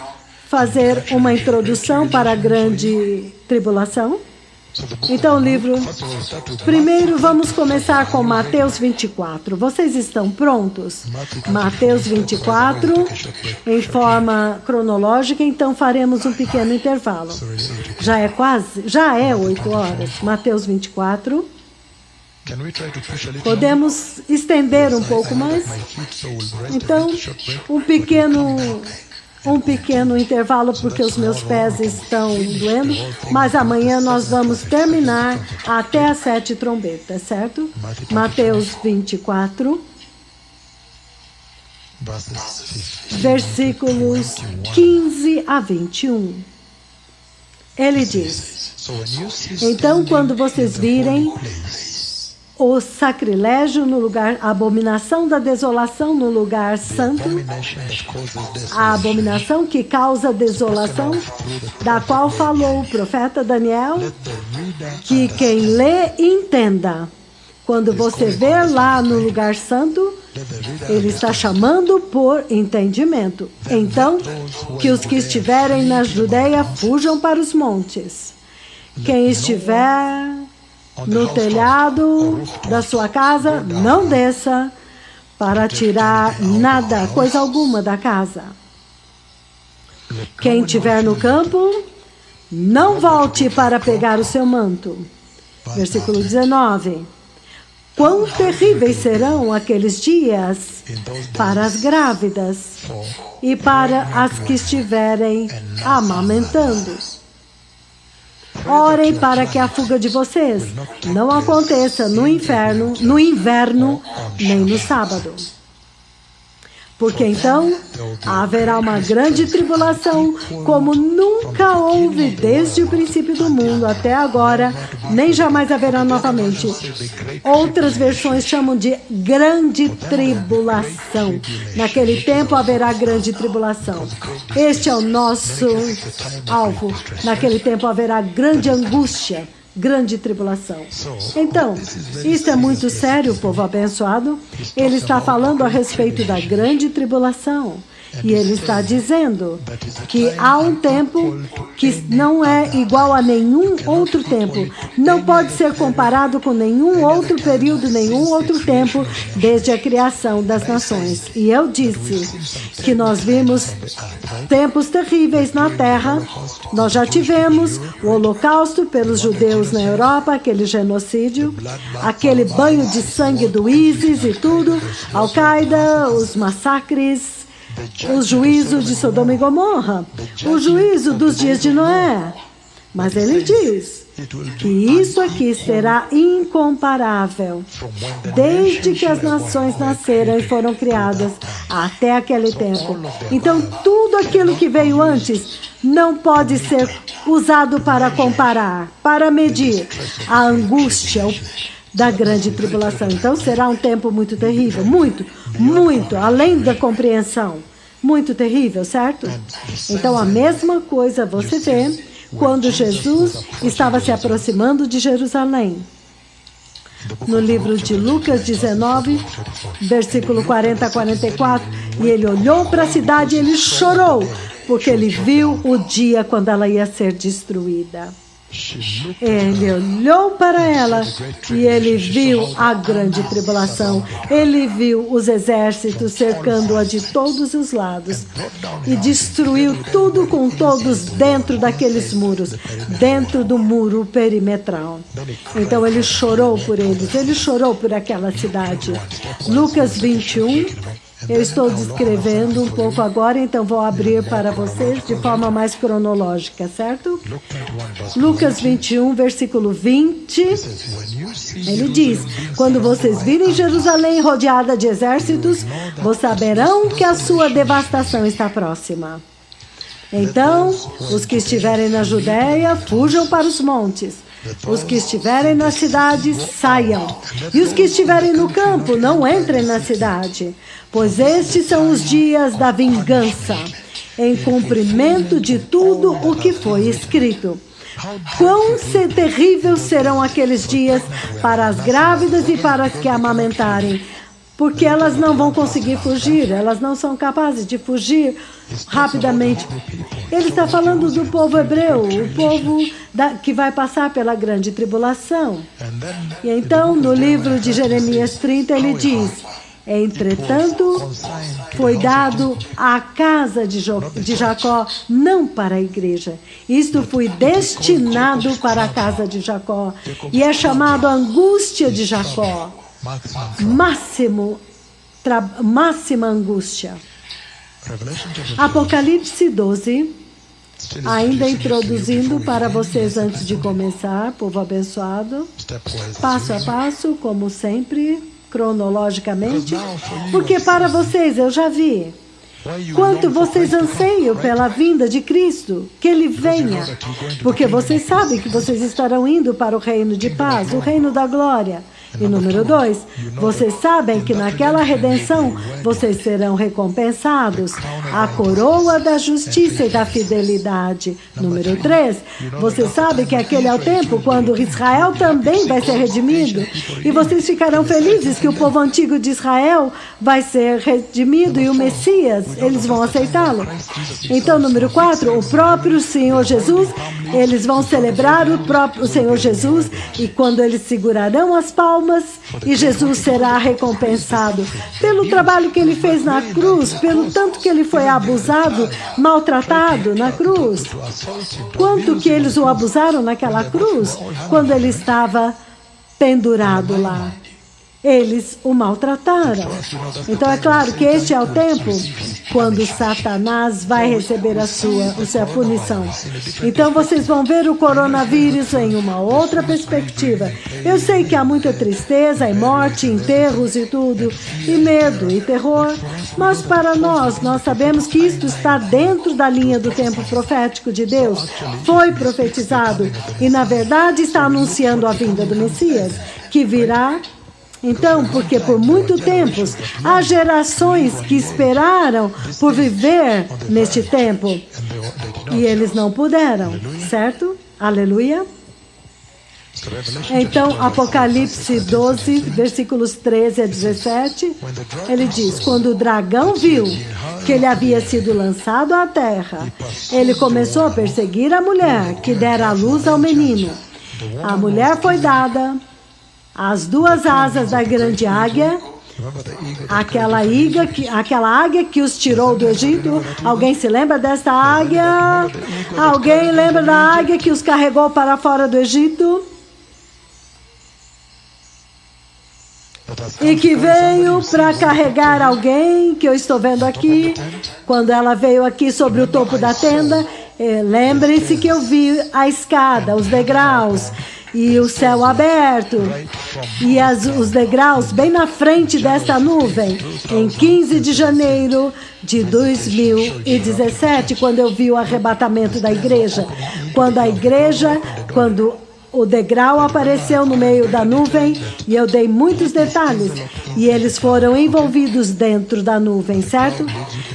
fazer uma introdução para a grande tribulação. Então, o livro... Primeiro, vamos começar com Mateus 24. Vocês estão prontos? Mateus 24, em forma cronológica, então faremos um pequeno intervalo. Já é 8 horas. Mateus 24. Podemos estender um pouco mais? Então, um pequeno intervalo, porque os meus pés estão doendo, mas amanhã nós vamos terminar até as 7 trombetas, certo? Mateus 24, versículos 15 a 21. Ele diz: então, quando vocês virem o sacrilégio no lugar, a abominação da desolação no lugar santo, a abominação que causa desolação, da qual falou o profeta Daniel, que quem lê entenda. Quando você vê lá no lugar santo, ele está chamando por entendimento. Então, que os que estiverem na Judeia fujam para os montes. Quem estiver no telhado da sua casa, não desça para tirar nada, coisa alguma da casa. Quem estiver no campo, não volte para pegar o seu manto. Versículo 19. Quão terríveis serão aqueles dias para as grávidas e para as que estiverem amamentando. Orem para que a fuga de vocês não aconteça no inverno, nem no sábado. Porque então haverá uma grande tribulação, como nunca houve desde o princípio do mundo até agora, nem jamais haverá novamente. Outras versões chamam de grande tribulação. Naquele tempo haverá grande tribulação. Este é o nosso alvo. Naquele tempo haverá grande angústia, grande tribulação. Então, isso é muito sério, povo abençoado. Ele está falando a respeito da grande tribulação. E ele está dizendo que há um tempo que não é igual a nenhum outro tempo. Não pode ser comparado com nenhum outro período, nenhum outro tempo, desde a criação das nações. E eu disse que nós vimos tempos terríveis na Terra. Nós já tivemos o Holocausto pelos judeus na Europa, aquele genocídio, aquele banho de sangue do ISIS e tudo, Al-Qaeda, os massacres, o juízo de Sodoma e Gomorra, o juízo dos dias de Noé. Mas ele diz que isso aqui será incomparável, desde que as nações nasceram e foram criadas até aquele tempo. Então, tudo aquilo que veio antes não pode ser usado para comparar, para medir a angústia da grande tribulação. Então, será um tempo muito terrível, muito, além da compreensão. Muito terrível, certo? Então, a mesma coisa você vê quando Jesus estava se aproximando de Jerusalém. No livro de Lucas 19, versículo 40 a 44, e ele olhou para a cidade e ele chorou, porque ele viu o dia quando ela ia ser destruída. Ele olhou para ela e ele viu a grande tribulação. Ele viu os exércitos cercando-a de todos os lados e destruiu tudo com todos dentro daqueles muros, dentro do muro perimetral. Então ele chorou por eles, ele chorou por aquela cidade. Lucas 21. Eu estou descrevendo um pouco agora, então vou abrir para vocês de forma mais cronológica, certo? Lucas 21, versículo 20, ele diz: quando vocês virem Jerusalém rodeada de exércitos, vocês saberão que a sua devastação está próxima. Então, os que estiverem na Judéia, fujam para os montes. Os que estiverem na cidade, saiam. E os que estiverem no campo, não entrem na cidade. Pois estes são os dias da vingança, em cumprimento de tudo o que foi escrito. Quão terríveis serão aqueles dias para as grávidas e para as que amamentarem, porque elas não vão conseguir fugir, elas não são capazes de fugir rapidamente. Ele está falando do povo hebreu, o povo que vai passar pela grande tribulação. E então, no livro de Jeremias 30, ele diz: entretanto, foi dado à casa de Jacó, não para a igreja. Isto foi destinado para a casa de Jacó, e é chamado a angústia de Jacó. Máxima angústia. Apocalipse 12, ainda introduzindo para vocês antes de começar, povo abençoado, passo a passo, como sempre, cronologicamente, porque para vocês eu já vi. Quanto vocês anseiam pela vinda de Cristo, que Ele venha, porque vocês sabem que vocês estarão indo para o reino de paz, o reino da glória. E número 2, vocês sabem que naquela redenção vocês serão recompensados, a coroa da justiça e da fidelidade. Número 3, vocês sabem que aquele é o tempo quando Israel também vai ser redimido, e vocês ficarão felizes que o povo antigo de Israel vai ser redimido e o Messias, eles vão aceitá-lo. Então, número 4, o próprio Senhor Jesus, eles vão celebrar o próprio Senhor Jesus, e quando eles segurarão as palmas, e Jesus será recompensado pelo trabalho que ele fez na cruz, pelo tanto que ele foi abusado, maltratado na cruz. Quanto que eles o abusaram naquela cruz, quando ele estava pendurado lá. Eles o maltrataram. Então é claro que este é o tempo quando Satanás vai receber a sua punição. Então vocês vão ver o coronavírus em uma outra perspectiva. Eu sei que há muita tristeza e morte, enterros e tudo, e medo e terror, mas para nós sabemos que isto está dentro da linha do tempo profético de Deus. Foi profetizado e na verdade está anunciando a vinda do Messias, que virá. Então, porque por muito tempo há gerações que esperaram por viver neste tempo e eles não puderam, certo? Aleluia. Então, Apocalipse 12, versículos 13 a 17, ele diz: quando o dragão viu que ele havia sido lançado à terra, ele começou a perseguir a mulher que dera à luz ao menino. A mulher foi dada as duas asas da grande águia, aquela águia que os tirou do Egito. Alguém se lembra desta águia? Alguém lembra da águia que os carregou para fora do Egito? E que veio para carregar alguém, que eu estou vendo aqui, quando ela veio aqui sobre o topo da tenda. Lembrem-se que eu vi a escada, os degraus, e o céu aberto, e os degraus bem na frente desta nuvem, em 15 de janeiro de 2017, quando eu vi o arrebatamento da igreja. Quando o degrau apareceu no meio da nuvem, e eu dei muitos detalhes, e eles foram envolvidos dentro da nuvem, certo?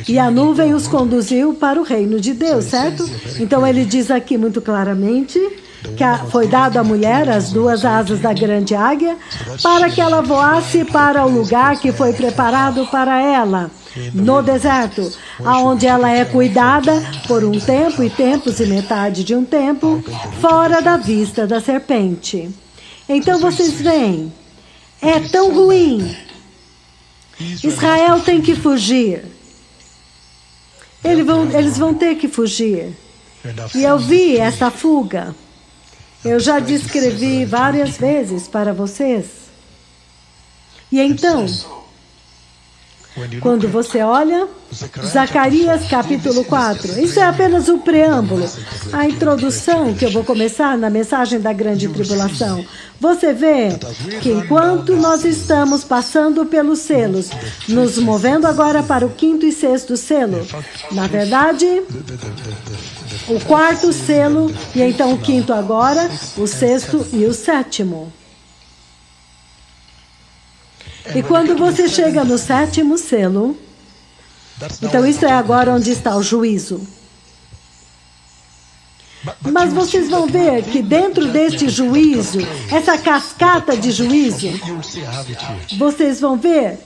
E a nuvem os conduziu para o reino de Deus, certo? Então ele diz aqui muito claramente foi dado à mulher, as duas asas da grande águia, para que ela voasse para o lugar que foi preparado para ela, no deserto, aonde ela é cuidada por um tempo e tempos e metade de um tempo, fora da vista da serpente. Então vocês veem, é tão ruim. Israel tem que fugir. Eles vão ter que fugir. E eu vi essa fuga. Eu já descrevi várias vezes para vocês. E então, quando você olha, Zacarias capítulo 4, isso é apenas o preâmbulo, a introdução que eu vou começar na mensagem da grande tribulação. Você vê que enquanto nós estamos passando pelos selos, nos movendo agora para o 5º e 6º selo, na verdade, o 4º selo, e então o 5º agora, o 6º e o 7º. E quando você chega no 7º selo, então isso é agora onde está o juízo. Mas vocês vão ver que dentro deste juízo, essa cascata de juízo, vocês vão ver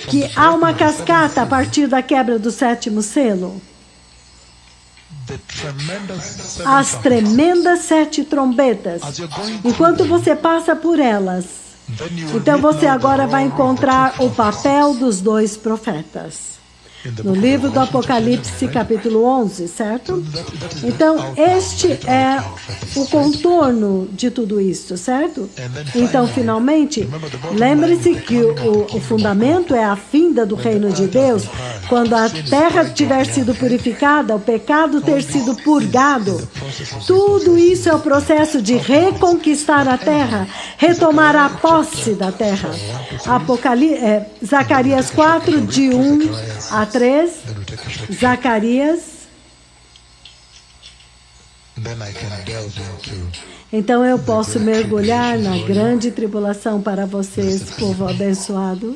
que há uma cascata a partir da quebra do 7º selo. As tremendas 7 trombetas. Enquanto você passa por elas, então você agora vai encontrar o papel dos 2 profetas. No livro do Apocalipse, capítulo 11, certo? Então, este é o contorno de tudo isso, certo? Então, finalmente, lembre-se que o fundamento é a finda do reino de Deus. Quando a terra tiver sido purificada, o pecado ter sido purgado, tudo isso é o processo de reconquistar a terra, retomar a posse da terra. Zacarias 4, de 1 a 3, Zacarias. Então eu posso mergulhar na grande tribulação para vocês, povo abençoado.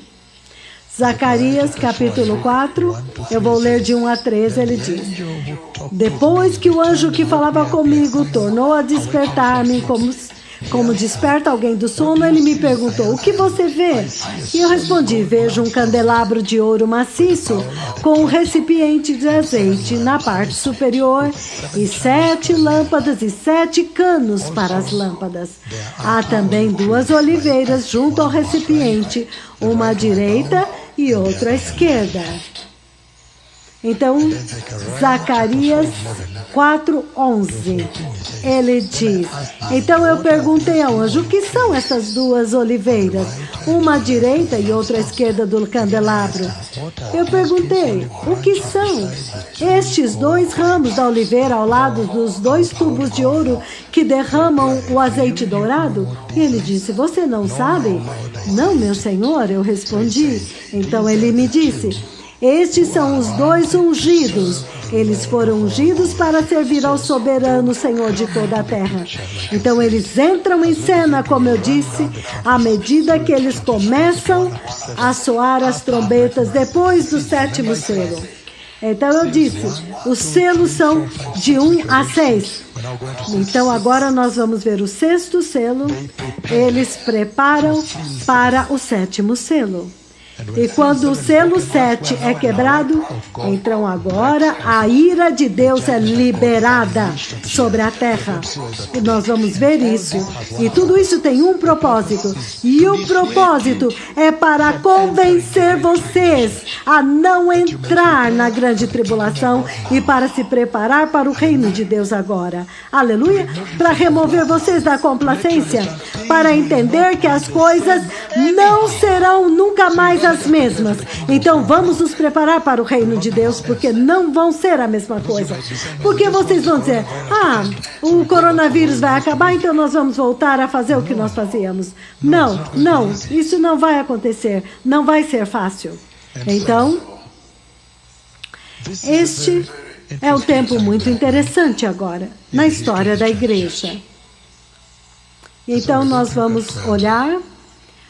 Zacarias capítulo 4, eu vou ler de 1 a 3, ele diz: depois que o anjo que falava comigo tornou a despertar-me como desperta alguém do sono, ele me perguntou: o que você vê? E eu respondi: vejo um candelabro de ouro maciço com um recipiente de azeite na parte superior e 7 lâmpadas e 7 canos para as lâmpadas. Há também 2 oliveiras junto ao recipiente, uma à direita e outra à esquerda. Então, Zacarias 4:11, ele diz: então eu perguntei ao anjo: o que são essas 2 oliveiras, uma à direita e outra à esquerda do candelabro? Eu perguntei: o que são estes 2 ramos da oliveira ao lado dos 2 tubos de ouro que derramam o azeite dourado? E ele disse: você não sabe? Não, meu senhor, eu respondi. Então ele me disse: estes são os 2 ungidos. Eles foram ungidos para servir ao soberano Senhor de toda a terra. Então eles entram em cena, como eu disse, à medida que eles começam a soar as trombetas depois do 7º selo. Então eu disse, os selos são de 1 a 6. Então agora nós vamos ver o 6º selo. Eles preparam para o 7º selo. E quando o selo 7 é quebrado, então agora a ira de Deus é liberada sobre a terra. E nós vamos ver isso. E tudo isso tem um propósito. E o propósito é para convencer vocês a não entrar na grande tribulação e para se preparar para o reino de Deus agora. Aleluia! Para remover vocês da complacência, para entender que as coisas não serão nunca mais as mesmas. Então vamos nos preparar para o reino de Deus, porque não vão ser a mesma coisa. Porque vocês vão dizer: o coronavírus vai acabar, então nós vamos voltar a fazer o que nós fazíamos. Não, isso não vai acontecer. Não vai ser fácil. Então, este é um tempo muito interessante agora, na história da igreja. Então nós vamos olhar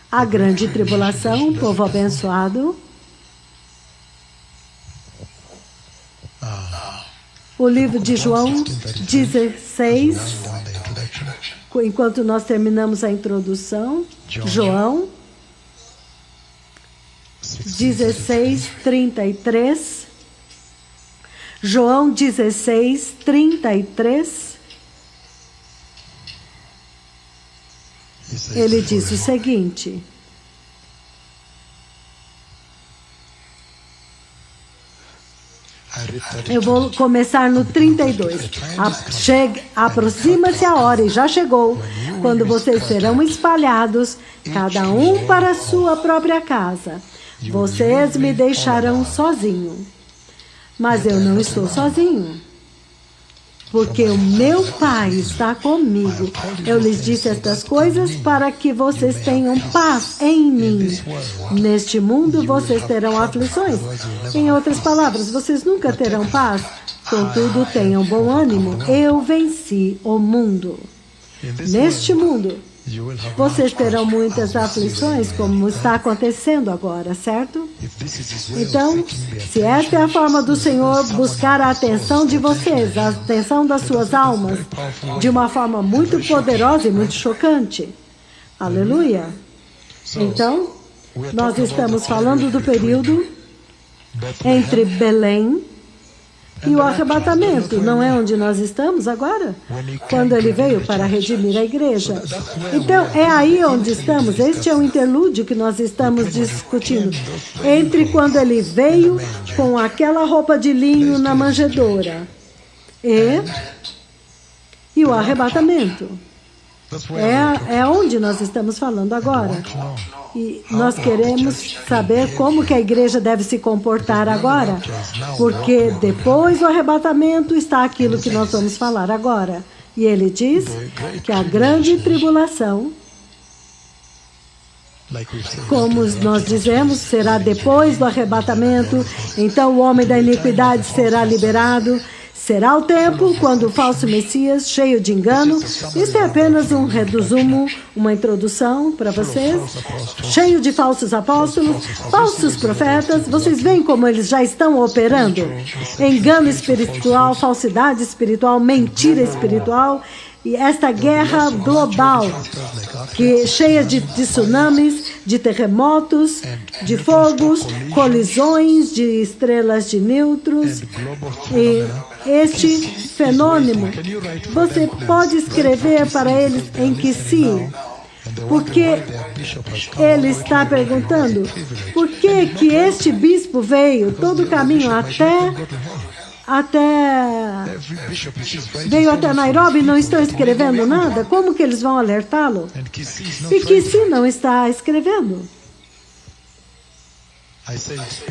a grande tribulação, povo abençoado. O livro de João 16, enquanto nós terminamos a introdução. João 16:33. João 16:33. Ele diz o seguinte: eu vou começar no 32. Aproxima-se a hora, e já chegou, quando vocês serão espalhados, cada um para a sua própria casa. Vocês me deixarão sozinho. Mas eu não estou sozinho, porque o meu Pai está comigo. Eu lhes disse estas coisas para que vocês tenham paz em mim. Neste mundo vocês terão aflições. Em outras palavras, vocês nunca terão paz. Contudo, tenham bom ânimo. Eu venci o mundo. Neste mundo, vocês terão muitas aflições, como está acontecendo agora, certo? Então, se esta é a forma do Senhor buscar a atenção de vocês, a atenção das suas almas, de uma forma muito poderosa e muito chocante. Aleluia! Então, nós estamos falando do período entre Belém e o arrebatamento. Não é onde nós estamos agora? Quando ele veio para redimir a igreja. Então, é aí onde estamos. Este é o interlúdio que nós estamos discutindo. Entre quando ele veio com aquela roupa de linho na manjedoura e o arrebatamento. É onde nós estamos falando agora. E nós queremos saber como que a igreja deve se comportar agora, porque depois do arrebatamento está aquilo que nós vamos falar agora. E ele diz que a grande tribulação, como nós dizemos, será depois do arrebatamento. Então o homem da iniquidade será liberado. Será o tempo quando o falso Messias, cheio de engano, isso é apenas um resumo, uma introdução para vocês, cheio de falsos apóstolos, falsos profetas, vocês veem como eles já estão operando? Engano espiritual, falsidade espiritual, mentira espiritual, e esta guerra global, que cheia de tsunamis, de terremotos, de fogos, colisões de estrelas de nêutrons, e este fenômeno, você pode escrever para eles em que si, porque ele está perguntando por que este bispo veio todo o caminho veio até Nairobi e não estão escrevendo nada? Como que eles vão alertá-lo? E que se não está escrevendo?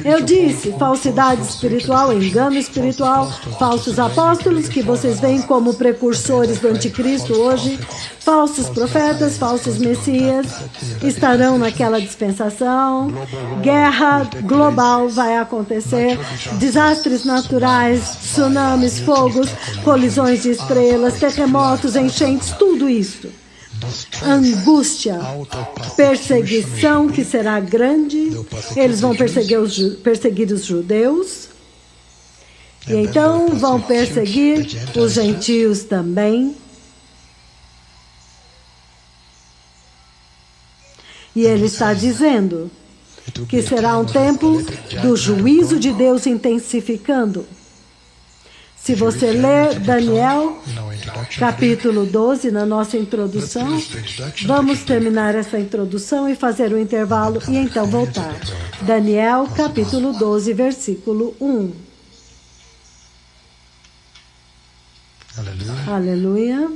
Eu disse, falsidade espiritual, engano espiritual, falsos apóstolos, que vocês veem como precursores do anticristo hoje, falsos profetas, falsos messias, estarão naquela dispensação, guerra global vai acontecer, desastres naturais, tsunamis, fogos, colisões de estrelas, terremotos, enchentes, tudo isso. Angústia, perseguição que será grande, eles vão perseguir os judeus, e então vão perseguir os gentios também. E ele está dizendo que será um tempo do juízo de Deus intensificando. Se você ler Daniel, capítulo 12, na nossa introdução, vamos terminar essa introdução e fazer um intervalo e então voltar. Daniel, capítulo 12, versículo 1. Aleluia.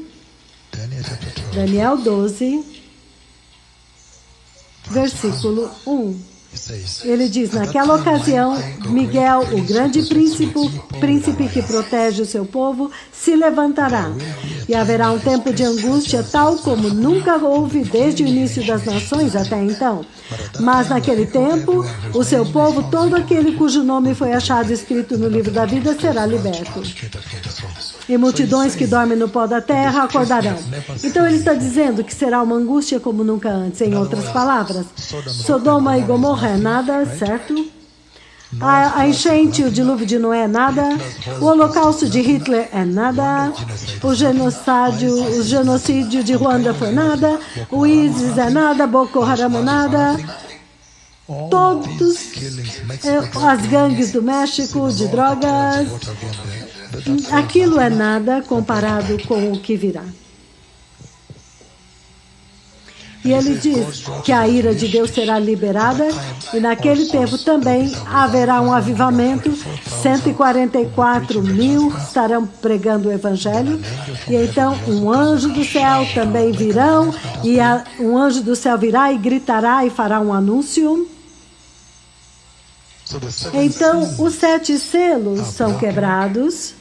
Daniel 12, versículo 1. Ele diz, naquela ocasião, Miguel, o grande príncipe que protege o seu povo, se levantará. E haverá um tempo de angústia tal como nunca houve desde o início das nações até então. Mas naquele tempo, o seu povo, todo aquele cujo nome foi achado escrito no livro da vida, será liberto. E multidões que dormem no pó da terra acordarão. Então ele está dizendo que será uma angústia como nunca antes. Em outras palavras, Sodoma e Gomorra é nada, certo? A enchente, o dilúvio de Noé é nada. O holocausto de Hitler é nada. O genocídio de Ruanda foi nada. O ISIS é nada. Boko Haram é nada. Todos as gangues do México de drogas, aquilo é nada comparado com o que virá. E ele diz que a ira de Deus será liberada e naquele tempo também haverá um avivamento. 144 mil estarão pregando o evangelho e então um anjo do céu também virão e um anjo do céu virá e gritará e fará um anúncio. Então, os 7 selos são quebrados,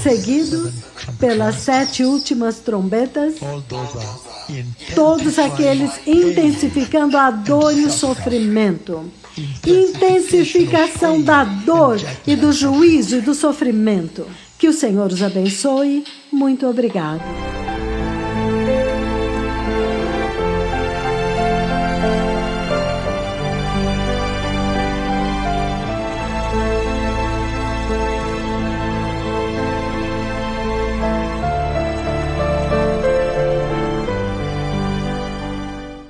seguido pelas 7 últimas trombetas, todos aqueles intensificando a dor e o sofrimento. Intensificação da dor e do juízo e do sofrimento. Que o Senhor os abençoe. Muito obrigado.